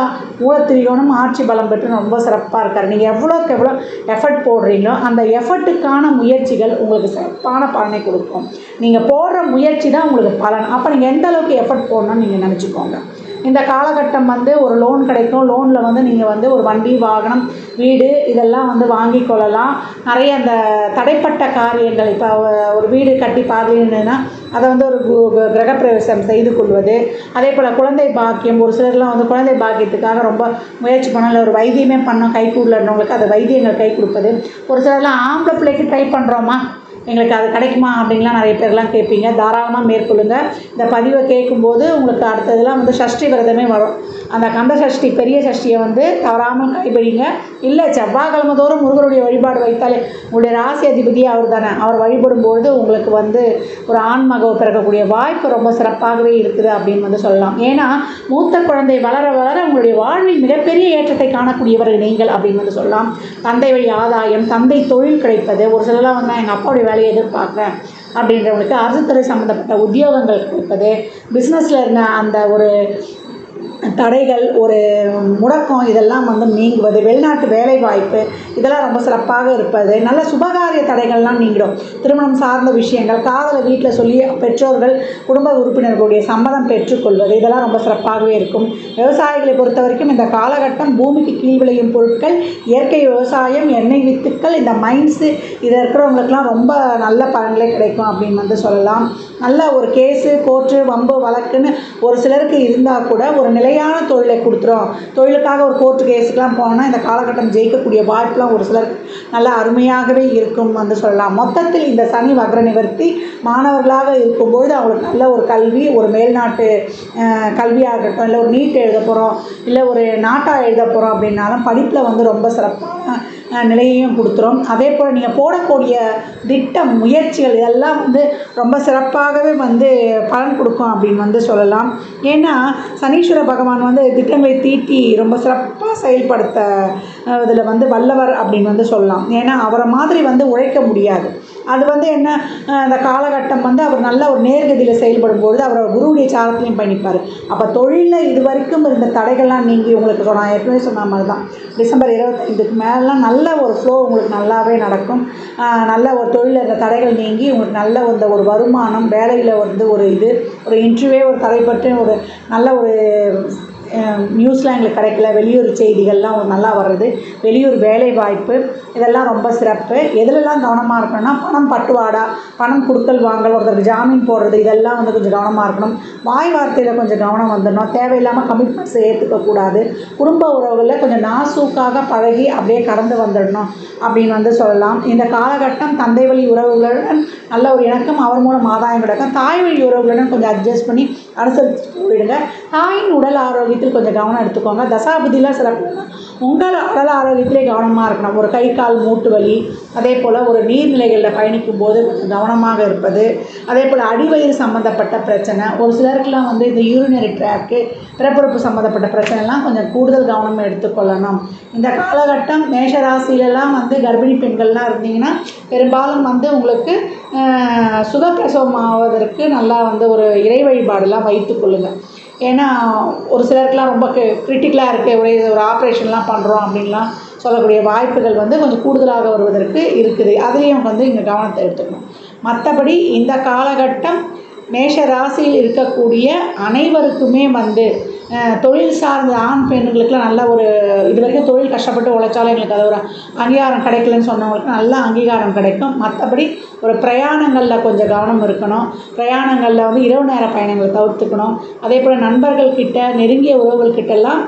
ஊழத்திரியோனும் ஆட்சி பலம் பெற்று ரொம்ப சிறப்பாக இருக்கார். நீங்கள் எவ்வளோக்கு எவ்வளோ எஃபர்ட் போடுறீங்களோ அந்த எஃபர்ட்டுக்கான முயற்சிகள் உங்களுக்கு சிறப்பான பலனை கொடுக்கும். நீங்கள் போடுற முயற்சி தான் உங்களுக்கு பலன். அப்போ நீங்கள் எந்த அளவுக்கு எஃபர்ட் போடணும்னு நீங்கள் நினச்சிக்கோங்க. இந்த காலகட்டம் வந்து ஒரு லோன் கிடைக்கும். லோனில் வந்து நீங்கள் வந்து ஒரு வண்டி, வாகனம், வீடு இதெல்லாம் வந்து வாங்கி கொள்ளலாம். நிறைய அந்த தடைப்பட்ட காரியங்கள், இப்போ ஒரு வீடு கட்டி பாதினா அதை வந்து ஒரு கிரகப்பிரவேசம் செய்து கொள்வது, அதே போல் குழந்தை பாக்கியம். ஒரு சிலர்லாம் வந்து குழந்தை பாக்கியத்துக்காக ரொம்ப முயற்சி பண்ணல, ஒரு வைத்தியமே பண்ணோம் கைகூடலன்றவங்களுக்கு அந்த வைத்தியங்கள் கை கொடுப்பது. ஒரு சிலர்லாம் ஆம்பளை பிள்ளைக்கு ட்ரை பண்ணுறோமா, எங்களுக்கு அது கிடைக்குமா அப்படின்லாம் நிறைய பேர்லாம் கேட்பீங்க. தாராளமாக மேற்கொள்ளுங்கள். இந்த பதிவை கேட்கும்போது உங்களுக்கு அடுத்ததெல்லாம் வந்து சஷ்டி விரதமே வரும். அந்த கந்த சஷ்டி, பெரிய சஷ்டியை வந்து தவறாமல் கைப்பிடிங்க. இல்லை செவ்வாய்க்கிழமை தோறும் முருகருடைய வழிபாடு வைத்தாலே உங்களுடைய ராசி அதிபதியே அவர் தானே, அவர் வழிபடும்பொழுது உங்களுக்கு வந்து ஒரு ஆண்மகவை பிறக்கக்கூடிய வாய்ப்பு ரொம்ப சிறப்பாகவே இருக்குது அப்படின்னு வந்து சொல்லலாம். ஏன்னா மூத்த குழந்தை வளர வளர உங்களுடைய வாழ்வில் மிகப்பெரிய ஏற்றத்தை காணக்கூடியவர்கள் நீங்கள் அப்படின்னு வந்து சொல்லலாம். தந்தை வழி ஆதாயம், தந்தை தொழில் கிடைப்பது. ஒரு சிலர்லாம் வந்து எங்கள் அப்பாவுடைய வேலையை எதிர்பார்க்குறேன் அப்படின்றவங்களுக்கு அரசுத்துறை சம்மந்தப்பட்ட உத்தியோகங்கள் கிடைப்பது, பிஸ்னஸில் இருந்த அந்த ஒரு தடைகள், ஒரு முடக்கம் இதெல்லாம் வந்து நீங்குவது, வெளிநாட்டு வேலை வாய்ப்பு இதெல்லாம் ரொம்ப சிறப்பாக இருப்பது, நல்ல சுபகாரிய தடைகள்லாம் நீங்கிடும். திருமணம் சார்ந்த விஷயங்கள், காதலை வீட்டில் சொல்லி பெற்றோர்கள் குடும்ப உறுப்பினர்களுடைய சம்மதம் பெற்றுக்கொள்வது இதெல்லாம் ரொம்ப சிறப்பாகவே இருக்கும். விவசாயிகளை பொறுத்த வரைக்கும் இந்த காலகட்டம் பூமிக்கு கீழ் விளையும் பொருட்கள், இயற்கை விவசாயம், எண்ணெய் வித்துக்கள், இந்த மைன்ஸு இதில் இருக்கிறவங்களுக்கெல்லாம் ரொம்ப நல்ல பலன்களே கிடைக்கும் அப்படின்னு வந்து சொல்லலாம். நல்ல ஒரு கேஸு, கோர்ட்டு, வம்பு, வழக்குன்னு ஒரு சிலருக்கு இருந்தால் கூட ஒரு நிலையான தொழிலை கொடுத்துரும். தொழிலுக்காக ஒரு கோர்ட்டு கேஸுக்கெலாம் போனோன்னா இந்த காலகட்டம் ஜெயிக்கக்கூடிய வாய்ப்புலாம் ஒரு சிலருக்கு நல்லா அருமையாகவே இருக்கும் வந்து சொல்லலாம். மொத்தத்தில் இந்த சனி வக்ர நிவர்த்தி மாணவர்களாக இருக்கும்பொழுது அவங்களுக்கு நல்ல ஒரு கல்வி, ஒரு மேல்நாட்டு கல்வியாக இருக்கட்டும், இல்லை ஒரு நீட் எழுத போகிறோம், இல்லை ஒரு நாட்டா எழுத போகிறோம் அப்படின்னாலும் படிப்பில் வந்து ரொம்ப சிறப்பான நிலையையும் கொடுத்துரும். அதே போல் நீங்கள் போடக்கூடிய திட்டம், முயற்சிகள் இதெல்லாம் வந்து ரொம்ப சிறப்பாகவே வந்து பலன் கொடுக்கும் அப்படின்னு வந்து சொல்லலாம். ஏன்னா சனீஸ்வர பகவான் வந்து திட்டங்களை தீட்டி ரொம்ப சிறப்பாக செயல்படுத்த இதில் வந்து வல்லவர் அப்படின்னு வந்து சொல்லலாம். ஏன்னா அவரை மாதிரி வந்து உழைக்க முடியாது. அது வந்து என்ன, அந்த காலகட்டம் வந்து அவர் நல்ல ஒரு நேர்கதியில் செயல்படும்பொழுது அவர் குருவுடைய சாரத்திலையும் பயணிப்பார். அப்போ தொழிலில் இது வரைக்கும் இருந்த தடைகள்லாம் நீங்கி உங்களுக்கு நான் ஏற்கனவே சொன்ன மாதிரி தான் டிசம்பர் 25க்கு மேலாம் நல்ல ஒரு ஃப்ளோ உங்களுக்கு நல்லாவே நடக்கும். நல்ல ஒரு தொழிலில் இருந்த தடைகள் நீங்கி உங்களுக்கு நல்ல அந்த ஒரு வருமானம், வேலையில் வந்து ஒரு ஒரு இன்டர்வியூவே ஒரு தடைப்பட்டு ஒரு நல்ல ஒரு நியூஸ்லாம் எங்களுக்கு கிடைக்கல, வெளியூர் செய்திகள்லாம் நல்லா வர்றது, வெளியூர் வேலை வாய்ப்பு இதெல்லாம் ரொம்ப சிறப்பு. எதுலெல்லாம் கவனமாக இருக்கணும்னா பணம் பட்டுவாடா, பணம் கொடுக்கல் வாங்கல், ஒருத்தருக்கு ஜாமீன் போடுறது இதெல்லாம் வந்து கொஞ்சம் கவனமாக இருக்கணும். வாய் வார்த்தையில் கொஞ்சம் கவனம் வந்துடணும். தேவையில்லாமல் கமிட்மெண்ட்ஸை ஏற்றுக்கக்கூடாது. குடும்ப உறவுகளில் கொஞ்சம் நாசூக்காக பழகி அப்படியே கடந்து வந்துடணும் அப்படின்னு வந்து சொல்லலாம். இந்த காலகட்டம் தந்தை வழி உறவுகளுடன் நல்ல ஒரு இணக்கம், அவர் மூலம் ஆதாயம் கிடைக்கும். தாய் வழி உறவுகளுடன் கொஞ்சம் அட்ஜஸ்ட் பண்ணி அனுசரித்து போயிடுங்க. தாயின் உடல் ஆரோக்கியத்தில் கொஞ்சம் கவனம் எடுத்துக்கோங்க. தசாபதியில் சிறப்புனா உங்கள் உடல் ஆரோக்கியத்திலே கவனமாக இருக்கணும். ஒரு கை கால் மூட்டு வலி, அதே போல் ஒரு நீர்நிலைகளில் பயணிக்கும் போது கொஞ்சம் கவனமாக இருப்பது, அதே போல் அடிவயிறு சம்மந்தப்பட்ட பிரச்சனை, ஒரு சிலருக்குலாம் வந்து இந்த யூரினரி ட்ராக்கு, பிறப்புறுப்பு சம்மந்தப்பட்ட பிரச்சனைலாம் கொஞ்சம் கூடுதல் கவனம் எடுத்துக்கொள்ளணும். இந்த காலகட்டம் மேஷராசிலெலாம் வந்து கர்ப்பிணி பெண்கள்லாம் இருந்தீங்கன்னா பெரும்பாலும் வந்து உங்களுக்கு சுகப்பிரசவம் ஆவதற்கு நல்லா வந்து ஒரு இறை வழிபாடெல்லாம் வைத்து கொள்ளுங்கள். ஏன்னா ஒரு சிலருக்குலாம் ரொம்ப கிரிட்டிக்கலாக இருக்குது, ஒரு ஆப்ரேஷன்லாம் பண்ணுறோம் அப்படின்லாம் சொல்லக்கூடிய வாய்ப்புகள் வந்து கொஞ்சம் கூடுதலாக வருவதற்கு இருக்குது. அதுலேயும் வந்து இங்கே கவனத்தை எடுத்துக்கணும். மற்றபடி இந்த காலகட்டம் மேஷ ராசியில் இருக்கக்கூடிய அனைவருக்குமே வந்து தொழில் சார்ந்த ஆண் பெண்களுக்கெலாம் நல்ல ஒரு இது வரைக்கும் தொழில் கஷ்டப்பட்டு உழைச்சாலும் எங்களுக்கு அது ஒரு அங்கீகாரம் கிடைக்கலன்னு சொன்னவங்களுக்கு நல்ல அங்கீகாரம் கிடைக்கும். மற்றபடி ஒரு பிரயாணங்களில் கொஞ்சம் கவனம் இருக்கணும். பிரயாணங்களில் வந்து இரவு நேர பயணங்களை தவிர்த்துக்கணும். அதே போல் நண்பர்கள்கிட்ட நெருங்கிய உறவுகள்கிட்டெல்லாம்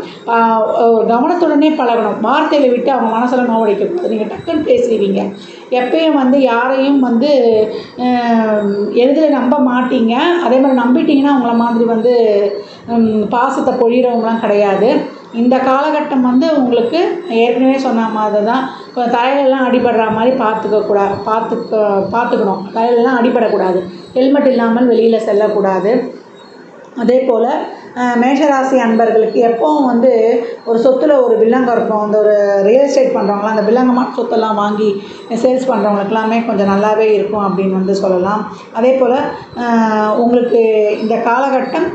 கவனத்துடனே பழகணும். வார்த்தைகளை விட்டு அவங்க மனசில் நோவடிக்கக்கூடாது. நீங்கள் டக்குன்னு பேசிடுவீங்க. எப்பயும் வந்து யாரையும் வந்து எளிதில் நம்ப மாட்டீங்க. அதே மாதிரி நம்பிட்டிங்கன்னா உங்களை மாதிரி வந்து பாசத்தை பொழிகிறவங்களாம் கிடையாது. இந்த காலகட்டம் வந்து உங்களுக்கு ஏற்கனவே சொன்ன மாதிரி தான் தலையிலெல்லாம் அடிபடுற மாதிரி பார்த்துக்கணும். தலையிலெல்லாம் அடிபடக்கூடாது. ஹெல்மெட் இல்லாமல் வெளியில் செல்லக்கூடாது. அதே போல் மேஷராசி அன்பர்களுக்கு எப்போவும் வந்து ஒரு சொத்தில் ஒரு வில்லங்கம் இருக்கும். அந்த ஒரு ரியல் எஸ்டேட் பண்ணுறவங்களாம் அந்த வில்லங்கமான சொத்தெல்லாம் வாங்கி சேல்ஸ் பண்ணுறவங்களுக்கெல்லாமே கொஞ்சம் நல்லாவே இருக்கும் அப்படின்னு வந்து சொல்லலாம். அதே போல் உங்களுக்கு இந்த காலகட்டம்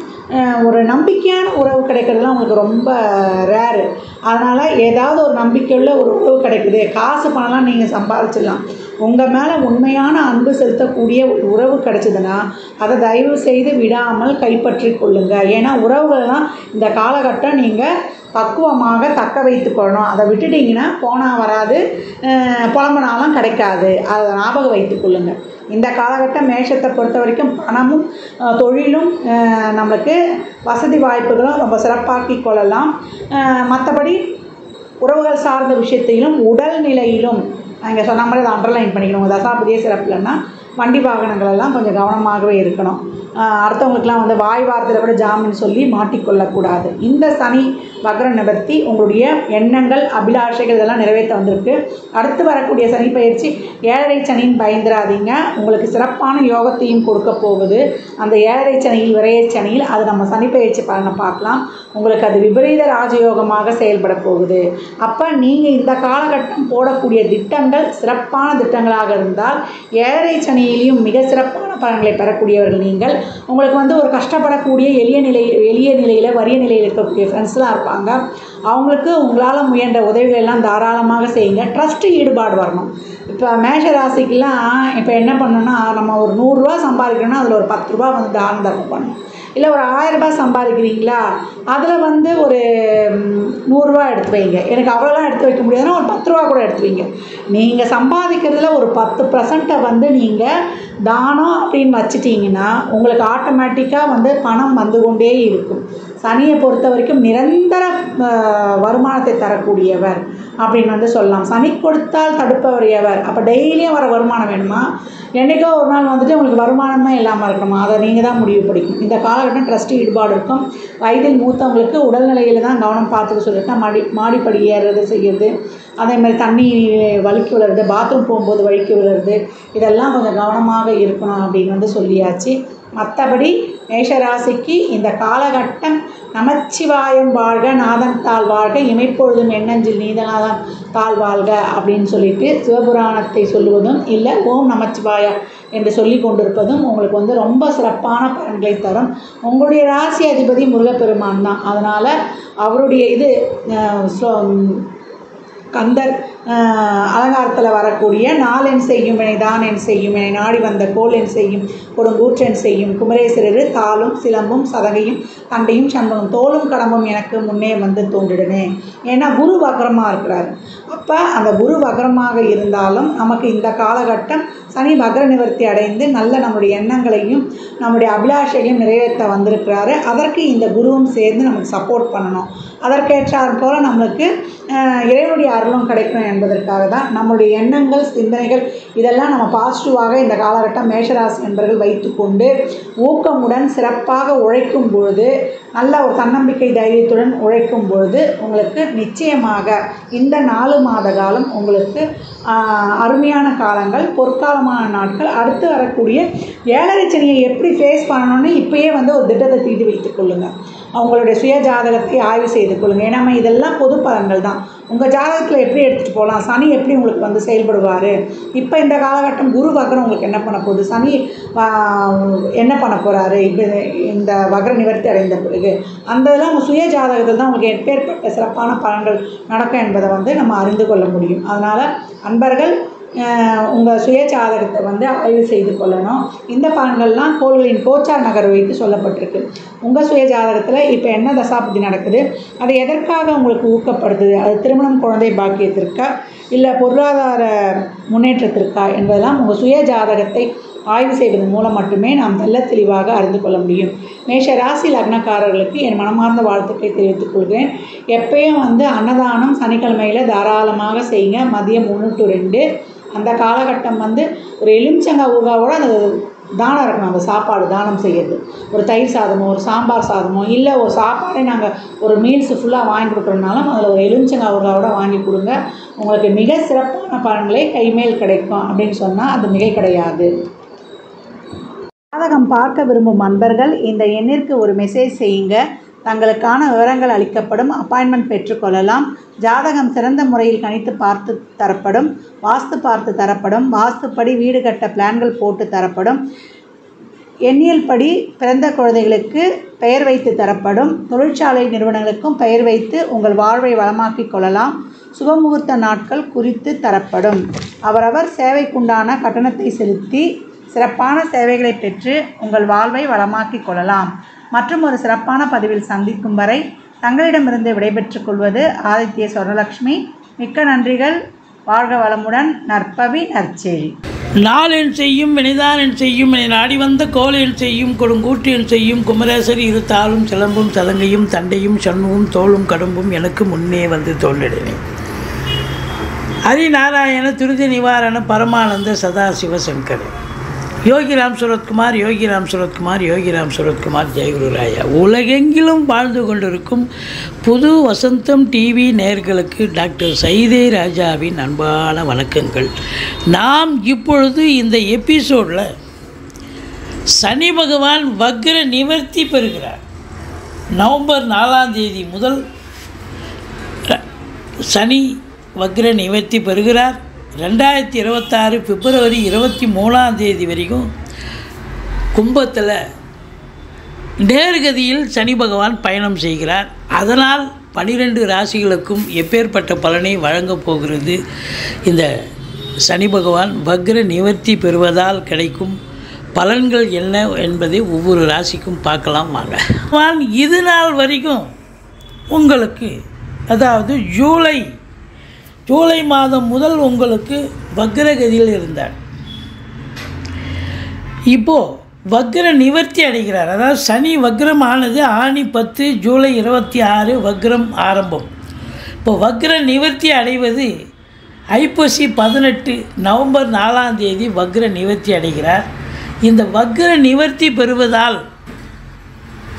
ஒரு நம்பிக்கையான உறவு கிடைக்கிறதுலாம் உங்களுக்கு ரொம்ப ரேரு. அதனால் ஏதாவது ஒரு நம்பிக்கையுள்ள ஒரு உறவு கிடைக்குது, காசு பணம்லாம் நீங்கள் சம்பாதிச்சிடலாம். உங்கள் மேலே உண்மையான அன்பு செலுத்தக்கூடிய ஒரு உறவு கிடைச்சிதுன்னா அதை தயவு செய்து விடாமல் கைப்பற்றி கொள்ளுங்கள். ஏன்னா உறவுகள்லாம் இந்த காலகட்டம் நீங்கள் பக்குவமாக தக்க வைத்துக்கொள்ளணும். அதை விட்டுட்டிங்கன்னா போனால் வராது, புலம்புனாலும் கிடைக்காது. அதை ஞாபகம் வைத்துக்கொள்ளுங்கள். இந்த காலகட்டம் மேஷத்தை பொறுத்த வரைக்கும் பணமும் தொழிலும் நம்மளுக்கு வசதி வாய்ப்புகளும் ரொம்ப சிறப்பாக்கி கொள்ளலாம். மற்றபடி உறவுகள் சார்ந்த விஷயத்திலும் உடல்நிலையிலும் இங்கே சொன்ன மாதிரி அதை அண்டர்லைன் பண்ணிக்கணும். தசாபதியே சிறப்புலன்னா வண்டி வாகனங்களெல்லாம் கொஞ்சம் கவனமாகவே இருக்கணும். அடுத்தவங்களுக்கெல்லாம் வந்து வாய் வார்த்தையில் கூட ஜாமீன் சொல்லி மாட்டிக்கொள்ளக்கூடாது. இந்த சனி வக்ர நிவர்த்தி உங்களுடைய எண்ணங்கள் அபிலாஷைகள் இதெல்லாம் நிறைவேற்ற வந்திருக்கு. அடுத்து வரக்கூடிய சனி பயிற்சி 7.5 சனின்னு பயந்துராதீங்க. உங்களுக்கு சிறப்பான யோகத்தையும் கொடுக்க போகுது. அந்த 7.5 சனியில் விரைய சனியில் அது நம்ம சனி பயிற்சி பலனை பார்க்கலாம். உங்களுக்கு அது விபரீத ராஜயோகமாக செயல்பட போகுது. அப்போ நீங்கள் இந்த காலகட்டம் போடக்கூடிய திட்டங்கள் சிறப்பான திட்டங்களாக இருந்தால் 7.5 சனியிலையும் மிக சிறப்பான பலன்களை பெறக்கூடியவர்கள் நீங்கள். உங்களுக்கு வந்து ஒரு கஷ்டப்படக்கூடிய எளிய நிலையில் வறிய நிலையில் இருக்கக்கூடிய ஃப்ரெண்ட்ஸ்லாம் இருப்பாங்க. அவங்களுக்கு உங்களால் முயன்ற உதவிகள் எல்லாம் தாராளமாக செய்யுங்க. ட்ரஸ்ட்டு ஈடுபாடு வரணும். இப்போ மேஷ ராசிக்கெலாம் இப்போ என்ன பண்ணணும்னா நம்ம ஒரு 100 ரூபா சம்பாதிக்கணும்னா அதில் ஒரு 10 ரூபா வந்து தான தர்மம் பண்ணணும். இல்லை ஒரு 1000 ரூபாய் சம்பாதிக்கிறீங்களா அதில் வந்து ஒரு 100 ரூபா எடுத்து வைங்க. எனக்கு அவ்வளோலாம் எடுத்து வைக்க முடியாதுன்னா ஒரு 10 ரூபா கூட எடுத்து வைங்க. நீங்கள் சம்பாதிக்கிறதுல ஒரு 10% வந்து நீங்கள் தானம் அப்படின்னு வச்சிட்டிங்கன்னா உங்களுக்கு ஆட்டோமேட்டிக்காக வந்து பணம் வந்து கொண்டே இருக்கும். சனியை பொறுத்த வரைக்கும் நிரந்தர வருமானத்தை தரக்கூடியவர் அப்படின்னு வந்து சொல்லலாம். சனி கொடுத்தால் தடுப்பவர் எவர்? அப்போ டெய்லியும் வர வருமானம் வேணுமா? என்றைக்கோ ஒரு நாள் வந்துட்டு உங்களுக்கு வருமானமே இல்லாமல் இருக்கணுமா? அதை நீங்கள் தான் முடிவு படிக்கணும். இந்த காலகட்டம் ட்ரஸ்ட்டு ஈடுபாடு இருக்கும். வயதில் மூத்தவங்களுக்கு உடல்நிலையில் தான் கவனம் பார்த்துக்க சொல்லியிருக்கேன். மாடிப்படி ஏறுறது செய்கிறது, அதேமாதிரி தண்ணி வழுக்கி விழுறது, பாத்ரூம் போகும்போது வழுக்கி விழுறது, இதெல்லாம் கொஞ்சம் கவனமாக இருக்கணும் அப்படின்னு வந்து சொல்லியாச்சு. மற்றபடி மேஷராசிக்கு இந்த காலகட்டம் நமச்சிவாயம் வாழ்க, நாதன் தாழ் வாழ்க, இமைப்பொழுதும் எண்ணஞ்சில் நீதநாதன் தாழ் வாழ்க அப்படின்னு சொல்லிட்டு சிவபுராணத்தை சொல்லுவதும் இல்லை ஓம் நமச்சிவாயா என்று சொல்லி கொண்டிருப்பதும் உங்களுக்கு வந்து ரொம்ப சிறப்பான பலன்களை தரும். உங்களுடைய ராசி அதிபதி முருகப்பெருமான் தான். அதனால் அவருடைய இது கந்தர் அலங்காரத்தில் வரக்கூடிய நாளென் செய்யும் வினை தான் என் செய்யும் வினை நாடி வந்த கோல் என் செய்யும் கொடுங்கூற்றென் செய்யும் குமரேஸ்வரர் தாளும் சிலம்பும் சதகையும் தண்டையும் சண்பகம் தோளும் கடம்பும் எனக்கு முன்னே வந்து தோன்றிடுனே. ஏன்னா குரு வக்ரமாக இருக்கிறார். அப்போ அந்த குரு வக்ரமாக இருந்தாலும் நமக்கு இந்த காலகட்டம் சனி வக்ர நிவர்த்தி அடைந்து நல்ல நம்முடைய எண்ணங்களையும் நம்முடைய அபிலாஷையும் நிறைவேற்ற வந்திருக்கிறாரு. அதற்கு இந்த குருவும் சேர்ந்து நமக்கு சப்போர்ட் பண்ணணும். அதற்கேற்றார் போல் நம்மளுக்கு இறைவனுடைய அருளும் கிடைக்கும் என்பதற்காக தான் நம்முடைய எண்ணங்கள் சிந்தனைகள் இதெல்லாம் நம்ம பாசிட்டிவாக இந்த காலகட்டம் மேஷராசி என்பவர்கள் வைத்துக்கொண்டு ஊக்கமுடன் சிறப்பாக உழைக்கும் பொழுது, நல்ல ஒரு தன்னம்பிக்கை தைரியத்துடன் உழைக்கும் பொழுது உங்களுக்கு நிச்சயமாக இந்த 4 மாத காலம் உங்களுக்கு அருமையான காலங்கள், பொற்காலமான நாட்கள். அடுத்து வரக்கூடிய 7.5 சனியை எப்படி ஃபேஸ் பண்ணணும்னு இப்போயே வந்து ஒரு திட்டத்தை தீட்டி வைத்துக் கொள்ளுங்கள். அவங்களுடைய சுய ஜாதகத்தை ஆய்வு செய்து கொள்ளுங்கள். ஏன்னா இதெல்லாம் பொது பலன்கள் தான். உங்கள் ஜாதகத்தில் எப்படி எடுத்துகிட்டு போகலாம், சனி எப்படி உங்களுக்கு வந்து செயல்படுவார், இப்போ இந்த காலகட்டம் குரு வக்ரம் உங்களுக்கு என்ன பண்ண போகுது, சனி என்ன பண்ண போகிறாரு இப்போ இந்த வக்ர நிவர்த்தி அடைந்த பிறகு, அந்த இதெல்லாம் உங்கள் சுய ஜாதகத்தில் தான் உங்களுக்கு எப்பேற்பட்ட சிறப்பான பலன்கள் நடக்கும் என்பதை வந்து நம்ம அறிந்து கொள்ள முடியும். அதனால் அன்பர்கள் உங்கள் சுய ஜாதகத்தை வந்து ஆய்வு செய்து கொள்ளணும். இந்த பலன்கள்லாம் கோள்களின் கோச்சார் நகர் வைத்து சொல்லப்பட்டிருக்கு. உங்கள் சுய ஜாதகத்தில் இப்போ என்ன தசாபுத்தி நடக்குது, அது எதற்காக உங்களுக்கு ஊக்கப்படுத்துது, அது திருமணம், குழந்தை பாக்கியத்திற்கா இல்லை பொருளாதார முன்னேற்றத்திற்கா என்பதெல்லாம் உங்கள் சுய ஜாதகத்தை ஆய்வு செய்வதன் மூலம் மட்டுமே நாம் நல்ல தெளிவாக அறிந்து கொள்ள முடியும். மேஷ ராசி லக்னக்காரர்களுக்கு என் மனமார்ந்த வாழ்த்துக்களை தெரிவித்துக் கொள்கிறேன். எப்பயும் வந்து அன்னதானம் சனிக்கிழமையில் தாராளமாக செய்யுங்க. மதியம் 1 to 2 அந்த காலகட்டம் வந்து ஒரு எலுமிச்சங்காய் ஊறுகாவோட அந்த தானம் இருக்கணும். அந்த சாப்பாடு தானம் செய்கிறது, ஒரு தயிர் சாதமோ ஒரு சாம்பார் சாதமோ இல்லை ஒரு சாப்பாடே நாங்கள் ஒரு மீல்ஸ் ஃபுல்லாக வாங்கி கொடுக்குறதுனாலும் அதில் ஒரு எலுமிச்சங்காய் ஊறுகாவோட வாங்கி கொடுங்க. உங்களுக்கு மிக சிறப்பான பலன்களை கைமேல் கிடைக்கும் அப்படின்னு சொன்னால் அது மிகை கிடையாது. ஜாதகம் பார்க்க விரும்பும் அன்பர்கள் இந்த எண்ணிற்கு ஒரு மெசேஜ் செய்யுங்க. தங்களுக்கான விவரங்கள் அளிக்கப்படும். அப்பாயின்மெண்ட் பெற்றுக்கொள்ளலாம். ஜாதகம் சிறந்த முறையில் கணித்து பார்த்து தரப்படும். வாஸ்து பார்த்து தரப்படும். வாஸ்துப்படி வீடு கட்ட பிளான்கள் போட்டு தரப்படும். எண்ணியல் படி பிறந்த குழந்தைகளுக்கு பெயர் வைத்து தரப்படும். தொழிற்சாலை நிறுவனங்களுக்கும் பெயர் வைத்து உங்கள் வாழ்வை வளமாக்கிக் கொள்ளலாம். சுபமுகூர்த்த நாட்கள் குறித்து தரப்படும். அவரவர் சேவைக்குண்டான கட்டணத்தை செலுத்தி சிறப்பான சேவைகளை பெற்று உங்கள் வாழ்வை வளமாக்கிக் கொள்ளலாம். மற்றும் ஒரு சிறப்பான பதிவில் சந்திக்கும் வரை தங்களிடமிருந்து விடைபெற்றுக் கொள்வது ஆதித்ய சொர்ணலக்ஷ்மி. மிக்க நன்றிகள். வாழ்க வளமுடன். நற்பவி நற்செய்தி.
நாளென் செய்யும் வினைதான் என் செய்யும் என நாடி வந்த கோளென் செய்யும் கொடுங்கூட்டு என் செய்யும் குமரேசர் இருத்தாலும் சிலம்பும் சலங்கையும் தண்டையும் சண்முகம் தோளும் கடம்பும் எனக்கு முன்னே வந்து தோன்றினேன். ஹரிநாராயண துரித நிவாரண பரமானந்த சதாசிவசங்கர். யோகிராம் சுரத்குமார், யோகிராம் சுரத்குமார், யோகிராம் சுரத்குமார். ஜெயகுரு ராயா. உலகெங்கிலும் வாழ்ந்து கொண்டிருக்கும் புது வசந்தம் டிவி நேயர்களுக்கு டாக்டர் சைதே ராஜாவின் அன்பான வணக்கங்கள். நாம் இப்பொழுது இந்த எபிசோடில் சனி பகவான் வக்ர நிவர்த்தி பெறுகிறார். நவம்பர் 4ஆம் தேதி முதல் சனி வக்ர நிவர்த்தி பெறுகிறார். 2026 பிப்ரவரி 23ஆம் தேதி வரைக்கும் கும்பத்தில் நேர்கதியில் சனி பகவான் பயணம் செய்கிறார். அதனால் 12 ராசிகளுக்கும் எப்பேற்பட்ட பலனை வழங்கப் போகிறது இந்த சனி பகவான் வக்ர நிவர்த்தி பெறுவதால் கிடைக்கும் பலன்கள் என்ன என்பதை ஒவ்வொரு ராசிக்கும் பார்க்கலாம் வாங்க. இது நாள் வரைக்கும் உங்களுக்கு, அதாவது ஜூலை மாதம் முதல் உங்களுக்கு வக்ரகதியில் இருந்தார். இப்போது வக்ர நிவர்த்தி அடைகிறார். அதாவது சனி வக்ரமானது ஆணி 10 ஜூலை 26 வக்ரம் ஆரம்பம். இப்போ வக்ர நிவர்த்தி அடைவது ஐப்பசி 18 நவம்பர் 4ஆம் தேதி வக்ர நிவர்த்தி அடைகிறார். இந்த வக்ர நிவர்த்தி பெறுவதால்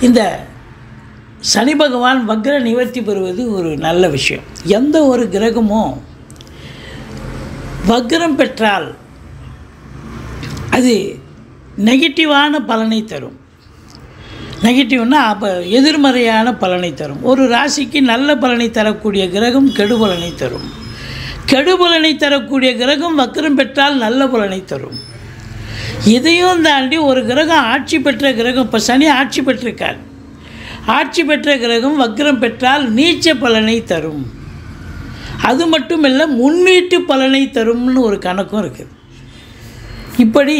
இந்த சனி பகவான் வக்ர நிவர்த்தி பெறுவது ஒரு நல்ல விஷயம். எந்த ஒரு கிரகமும் வக்ரம் பெற்றால் அது நெகட்டிவான பலனை தரும். நெகட்டிவ்னா அப்போ எதிர்மறையான பலனை தரும். ஒரு ராசிக்கு நல்ல பலனை தரக்கூடிய கிரகம் கெடுபலனை தரும். கெடுபலனை தரக்கூடிய கிரகம் வக்ரம் பெற்றால் நல்ல பலனை தரும். இதையும் தாண்டி ஒரு கிரகம் ஆட்சி பெற்ற கிரகம், இப்போ சனி ஆட்சி பெற்றிருக்கார். ஆட்சி பெற்ற கிரகம் வக்ரம் பெற்றால் நீச்ச பலனை தரும். அது மட்டும் இல்லை, முன்னீட்டு பலனை தரும்னு ஒரு கணக்கும் இருக்குது. இப்படி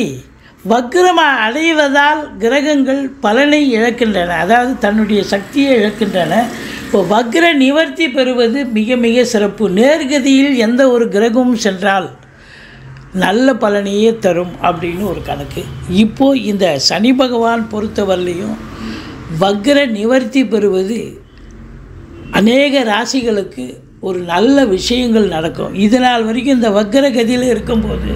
வக்ரம் அடைவதால் கிரகங்கள் பலனை இழக்கின்றன, அதாவது தன்னுடைய சக்தியை இழக்கின்றன. இப்போ வக்ர நிவர்த்தி பெறுவது மிக மிக சிறப்பு. நேர்கதியில் எந்த ஒரு கிரகமும் சென்றால் நல்ல பலனையே தரும் அப்படின்னு ஒரு கணக்கு. இப்போது இந்த சனி பகவான் பொறுத்தவரையிலையும் வக்ர நிவர்த்தி பெறுவது அநேக ராசிகளுக்கு ஒரு நல்ல விஷயங்கள் நடக்கும். இதனால் வரைக்கும் இந்த வக்ர கதியில் இருக்கும்போது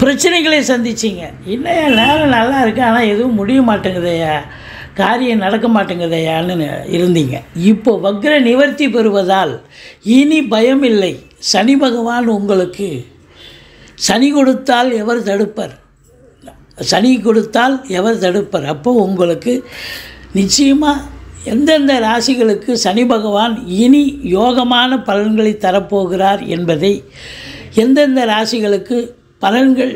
பிரச்சனைகளை சந்திச்சிங்க. இன்னையா நேரம் நல்லா இருக்குது, ஆனால் எதுவும் முடிய மாட்டேங்குதையா, காரியம் நடக்க மாட்டேங்குதையான்னு இருந்தீங்க. இப்போ வக்ர நிவர்த்தி பெறுவதால் இனி பயம் இல்லை. சனி பகவான் உங்களுக்கு சனி கொடுத்தால் எவர் தடுப்பர், சனி கொடுத்தால் எவர் தடுப்பர். அப்போது உங்களுக்கு நிச்சயமாக எந்தெந்த ராசிகளுக்கு சனி பகவான் இனி யோகமான பலன்களை தரப்போகிறார் என்பதை, எந்தெந்த ராசிகளுக்கு பலன்கள்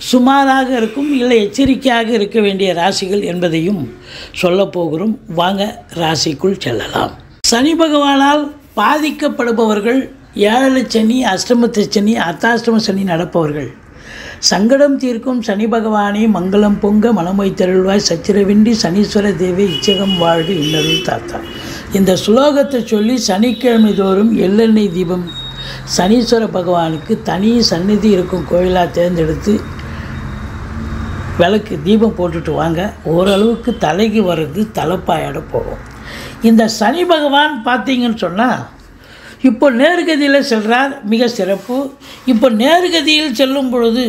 சுமாராக இருக்கும் இல்லை எச்சரிக்கையாக இருக்க வேண்டிய ராசிகள் என்பதையும் சொல்லப்போகிறோம். வாங்க ராசிக்குள் செல்லலாம். சனி பகவானால் பாதிக்கப்படுபவர்கள் ஏழரை சனி, அஷ்டமத்து சனி, அர்த்தாஷ்டம சனி நடப்பவர்கள் சங்கடம் தீர்க்கும் சனி பகவானே மங்களம் பொங்க மனமை தருள்வாய் சச்சிரவின்றி சனீஸ்வர தேவி இச்சகம் வாழ்க இன்னருள் தாத்தா. இந்த ஸ்லோகத்தை சொல்லி சனிக்கிழமை தோறும் எள்ளெண்ணெய் தீபம் சனீஸ்வர பகவானுக்கு தனி சந்நிதி இருக்கும் கோயிலாக தேர்ந்தெடுத்து விளக்கு தீபம் போட்டுட்டு வாங்க. ஓரளவுக்கு தலைக்கு வர்றது தலைப்பாயோட போகும். இந்த சனி பகவான் பார்த்தீங்கன்னு சொன்னால் இப்போ நேர்கதியில் செல்கிறார், மிக சிறப்பு. இப்போ நேர்கதியில் செல்லும் பொழுது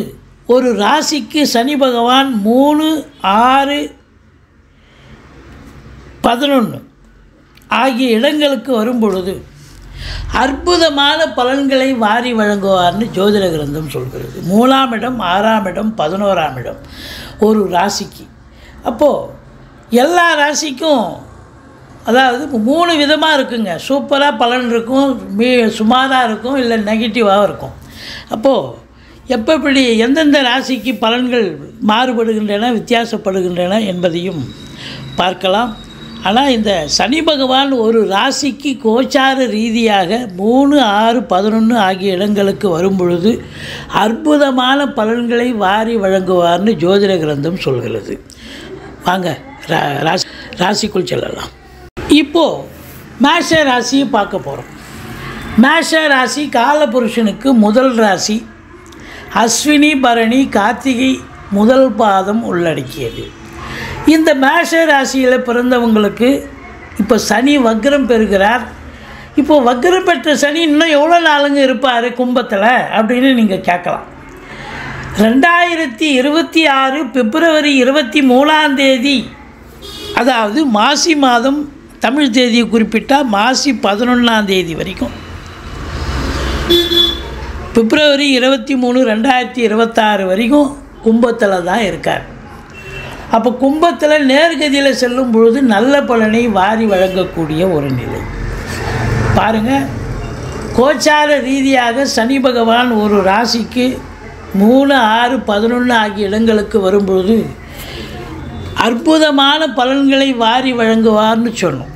ஒரு ராசிக்கு சனி பகவான் 3, 6, 11 ஆகிய இடங்களுக்கு வரும் பொழுது அற்புதமான பலன்களை வாரி வழங்குவார்னு ஜோதிட கிரந்தம் சொல்கிறது. 3ஆம் இடம், 6ஆம் இடம், 11ஆம் இடம் ஒரு ராசிக்கு. அப்போது எல்லா ராசிக்கும் அதாவது 3 விதமாக இருக்குங்க. சூப்பராக பலன் இருக்கும், சுமாராக இருக்கும், இல்லை நெகட்டிவாக இருக்கும். அப்போது எப்படி எந்தெந்த ராசிக்கு பலன்கள் மாறுபடுகின்றன, வித்தியாசப்படுகின்றன என்பதையும் பார்க்கலாம். ஆனால் இந்த சனி பகவான் ஒரு ராசிக்கு கோச்சார ரீதியாக 3, 6, 11 ஆகிய இடங்களுக்கு வரும் பொழுது அற்புதமான பலன்களை வாரி வழங்குவார்னு ஜோதிட கிரந்தம் சொல்கிறது. வாங்க ராசிக்குள் செல்லலாம். இப்போது மேஷ ராசியை பார்க்க போகிறோம். மேஷ ராசி காலபுருஷனுக்கு முதல் ராசி. அஸ்வினி, பரணி, கார்த்திகை முதல் பாதம் உள்ளடக்கியது. இந்த மேஷ ராசியில் பிறந்தவங்களுக்கு இப்போ சனி வக்ரம் பெறுகிறார். இப்போது வக்ரம் பெற்ற சனி இன்னும் எவ்வளோ நாளுங்க இருப்பார் கும்பத்தில் அப்படின்னு நீங்கள் கேட்கலாம். 2026 பிப்ரவரி 23ஆம் தேதி, அதாவது மாசி மாதம் தமிழ் தேதியை குறிப்பிட்டால் மாசி 11ஆம் தேதி வரைக்கும், பிப்ரவரி 23, 2026 வரைக்கும் கும்பத்தில் தான் இருக்கார். அப்போ கும்பத்தில் நேர்கதியில் செல்லும் பொழுது நல்ல பலனை வாரி வழங்கக்கூடிய ஒரு நிலை. பாருங்கள், கோச்சார ரீதியாக சனி பகவான் ஒரு ராசிக்கு 3, 6, 11 ஆகிய இடங்களுக்கு வரும்பொழுது அற்புதமான பலன்களை வாரி வழங்குவார்னு சொன்னோம்.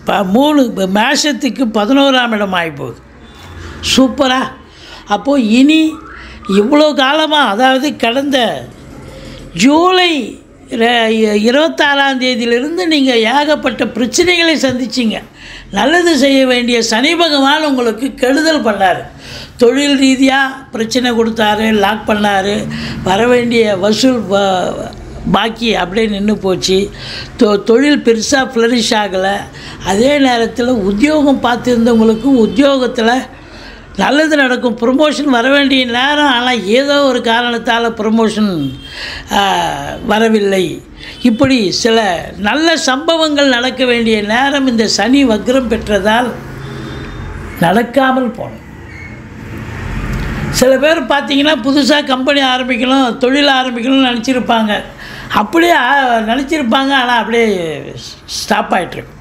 இப்போ 3 மேஷத்துக்கு 11ஆம் இடம் ஆகிப்போகுது. சூப்பராக. அப்போது இனி இவ்வளோ காலமாக, அதாவது கடந்த ஜூலை 26ஆம் தேதியிலிருந்து நீங்கள் ஏகப்பட்ட பிரச்சனைகளை சந்திச்சிங்க. நல்லது செய்ய வேண்டிய சனி பகவான் உங்களுக்கு கெடுதல் பண்ணார். தொழில் ரீதியாக பிரச்சனை கொடுத்தாரு, லாக் பண்ணார். வர வேண்டிய வசூல் பாக்கி அப்படியே நின்று போச்சு. தொழில் பெருசாக ஃப்ளரிஷ் ஆகலை. அதே நேரத்தில் உத்தியோகம் பார்த்துருந்தவங்களுக்கு உத்தியோகத்தில் நல்லது நடக்கும், ப்ரொமோஷன் வர வேண்டிய நேரம். ஆனால் ஏதோ ஒரு காரணத்தால் ப்ரொமோஷன் வரவில்லை. இப்படி சில நல்ல சம்பவங்கள் நடக்க வேண்டிய நேரம் இந்த சனி வக்ரம் பெற்றதால் நடக்காமல் போனோம். சில பேர் பார்த்திங்கன்னா புதுசாக கம்பெனி ஆரம்பிக்கணும், தொழில் ஆரம்பிக்கணும்னு நினச்சிருப்பாங்க. அப்படியே நினச்சிருப்பாங்க, ஆனால் அப்படியே ஸ்டாப் ஆகிட்டுருக்கு.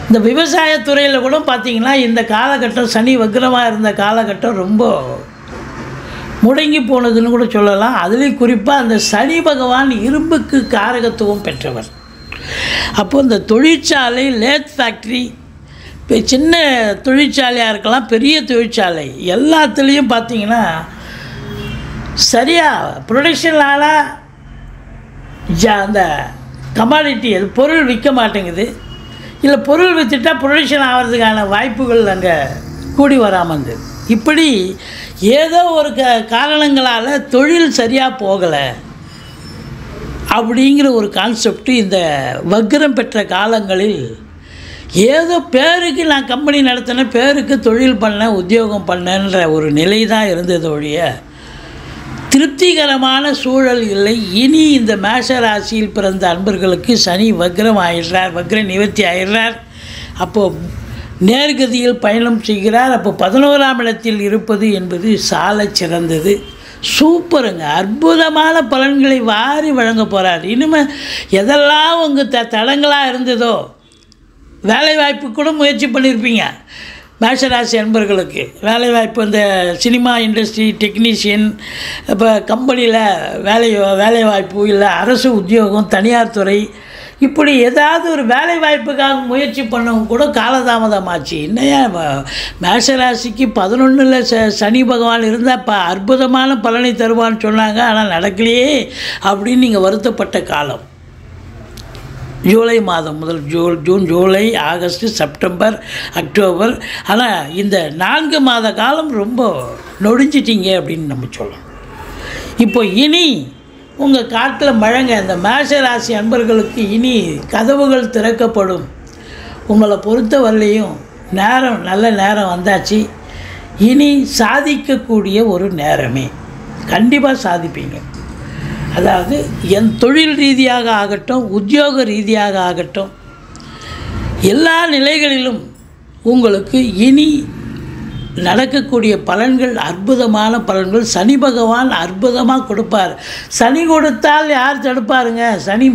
இந்த விவசாயத்துறையில் கூட பார்த்திங்கன்னா இந்த காலகட்டம், சனி வக்ரமாக இருந்த காலகட்டம் ரொம்ப முடங்கி போனதுன்னு கூட சொல்லலாம். அதுலேயும் குறிப்பாக அந்த சனி பகவான் இரும்புக்கு காரகத்துவம் பெற்றவர். அப்போது இந்த தொழிற்சாலை, லேத் ஃபேக்ட்ரி, இப்போ சின்ன தொழிற்சாலையாக இருக்கலாம், பெரிய தொழிற்சாலை, எல்லாத்துலேயும் பார்த்திங்கன்னா சரியாக ப்ரொடக்ஷனால் அந்த கமாடிட்டி, அது பொருள் விற்க மாட்டேங்குது. இல்லை பொருள் விற்றுட்டால் ப்ரொடக்ஷன் ஆகிறதுக்கான வாய்ப்புகள் அங்கே கூடி வராமல் இருந்தது. இப்படி ஏதோ ஒரு காரணங்களால் தொழில் சரியாக போகலை அப்படிங்கிற ஒரு கான்செப்ட் இந்த வக்ரம் பெற்ற காலங்களில் ஏதோ பேருக்கு நான் கம்பெனி நடத்தினேன், பேருக்கு தொழில் பண்ணேன், உத்தியோகம் பண்ணேன்ற ஒரு நிலை தான் இருந்தது ஒழிய திருப்திகரமான சூழல் இல்லை. இனி இந்த மேஷ ராசியில் பிறந்த அன்பர்களுக்கு சனி வக்ரம் ஆயிடுறார், வக்ர நிவர்த்தி ஆயிடுறார். அப்போது நேர்கதியில் பயணம் செய்கிறார். அப்போ 11ஆம் இடத்தில் இருப்பது என்பது சால சிறந்தது. சூப்பருங்க, அற்புதமான பலன்களை வாரி வழங்க போகிறார். இனிமேல் எதெல்லாம் உங்கள் தடங்களாக இருந்ததோ, வேலைவாய்ப்பு கூட முயற்சி பண்ணியிருப்பீங்க. மேஷராசி அன்பர்களுக்கு வேலைவாய்ப்பு, இந்த சினிமா இண்டஸ்ட்ரி டெக்னீஷியன், இப்போ கம்பெனியில் வேலைவாய்ப்பு, இல்லை அரசு உத்தியோகம், தனியார் துறை, இப்படி ஏதாவது ஒரு வேலை வாய்ப்புக்காக முயற்சி பண்ணவங்க கூட காலதாமதமாச்சு. இன்னையா மேஷராசிக்கு 11ல் சனி பகவான் இருந்தால் இப்போ அற்புதமான பலனை தருவான்னு சொன்னாங்க, ஆனால் நடக்கலையே அப்படின்னு நீங்கள் வருத்தப்பட்ட காலம். ஜூலை மாதம் முதல் June, July, August, September, October. ஆனால் இந்த 4 மாத காலம் ரொம்ப நொடிஞ்சிட்டிங்க அப்படின்னு நம்ம சொல்லலாம். இப்போ இனி உங்கள் காட்டில் மழைங்க. இந்த மேஷராசி அன்பர்களுக்கு இனி கதவுகள் திறக்கப்படும். உங்களை பொறுத்த வரலையும் நேரம், நல்ல நேரம் வந்தாச்சு. இனி சாதிக்கக்கூடிய ஒரு நேரமே. கண்டிப்பாக சாதிப்பீங்க. அதாவது என் தொழில் ரீதியாக ஆகட்டும், உத்தியோக ரீதியாக ஆகட்டும், எல்லா நிலைகளிலும் உங்களுக்கு இனி நடக்கக்கூடிய பலன்கள் அற்புதமான பலன்கள். சனி பகவான் அற்புதமாக கொடுப்பார். சனி கொடுத்தால் யார் தடுப்பாருங்க? சனி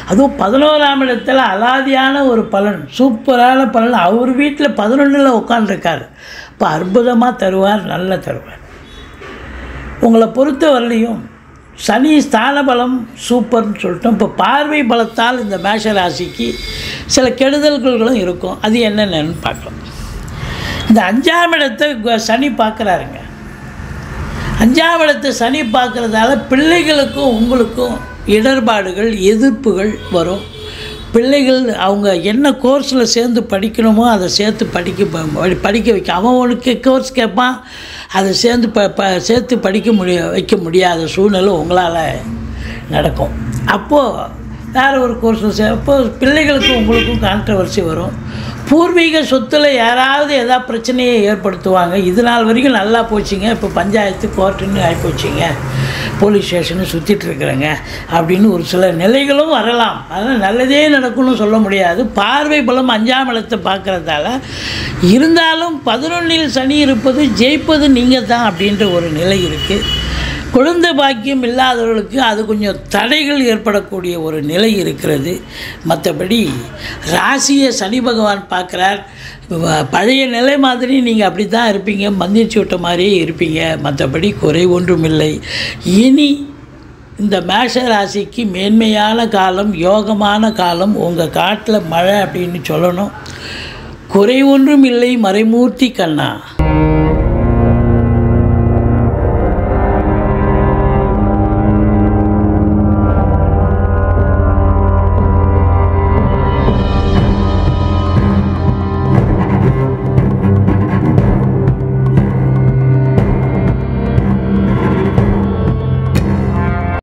அதுவும் 11ஆம் இடத்துல அலாதியான ஒரு பலன், சூப்பரான பலன். அவர் வீட்டில் 11ல் உட்காந்துருக்கார். இப்போ அற்புதமாக தருவார், நல்லா தருவார். உங்களை பொறுத்த வரலையும் சனி ஸ்தான பலம் சூப்பர்னு சொல்லிட்டோம். இப்போ பார்வை பலத்தால் இந்த மேஷ ராசிக்கு சில கெடுதல்களும் இருக்கும். அது என்னென்னு பார்க்கலாம். இந்த 5ஆம் இடத்தை சனி பார்க்குறாருங்க. 5ஆம் இடத்தை சனி பார்க்குறதால பிள்ளைகளுக்கும் உங்களுக்கும் இடர்பாடுகள், எதிர்ப்புகள் வரும். பிள்ளைகள் அவங்க என்ன கோர்ஸில் சேர்ந்து படிக்கணுமோ அதை சேர்த்து படிக்க வைக்க, அவன் உனக்கு கோர்ஸ் கேட்பான், அதை சேர்த்து வைக்க முடியாத சூழ்நிலை உங்களால் நடக்கும். அப்போது வேறு ஒரு கோர்ஸில் அப்போது பிள்ளைகளுக்கும் உங்களுக்கும் கான்ட்ரவர்சி வரும். பூர்வீக சொத்தில் யாராவது எதாவது பிரச்சனையை ஏற்படுத்துவாங்க. இது நாள் வரைக்கும் நல்லா போச்சுங்க, இப்போ பஞ்சாயத்து கோர்ட்டுன்னு ஆகிப்போச்சிங்க, போலீஸ் ஸ்டேஷனு சுற்றிட்டுருக்குறேங்க அப்படின்னு ஒரு சில நிலைகளும் வரலாம். அதனால் நல்லதே நடக்கும்னு சொல்ல முடியாது. பார்வை பலம் 5ஆம் இடத்தை பார்க்குறதால இருந்தாலும் 11ல் சனி இருப்பது, ஜெயிப்பது நீங்கள் தான் அப்படின்ற ஒரு நிலை இருக்குது. குழந்தை பாக்கியம் இல்லாதவர்களுக்கு அது கொஞ்சம் தடைகள் ஏற்படக்கூடிய ஒரு நிலை இருக்கிறது. மற்றபடி ராசியை சனி பகவான் பார்க்குறார். பழைய நிலை மாதிரி நீங்கள் அப்படி தான் இருப்பீங்க, மந்திரிச்சு விட்ட மாதிரியே இருப்பீங்க. மற்றபடி குறை ஒன்றும் இல்லை. இனி இந்த மேஷ ராசிக்கு மேன்மையான காலம், யோகமான காலம். உங்கள் காட்டில் மழை அப்படின்னு சொல்லணும். குறை ஒன்றும் இல்லை மறைமூர்த்தி கண்ணா.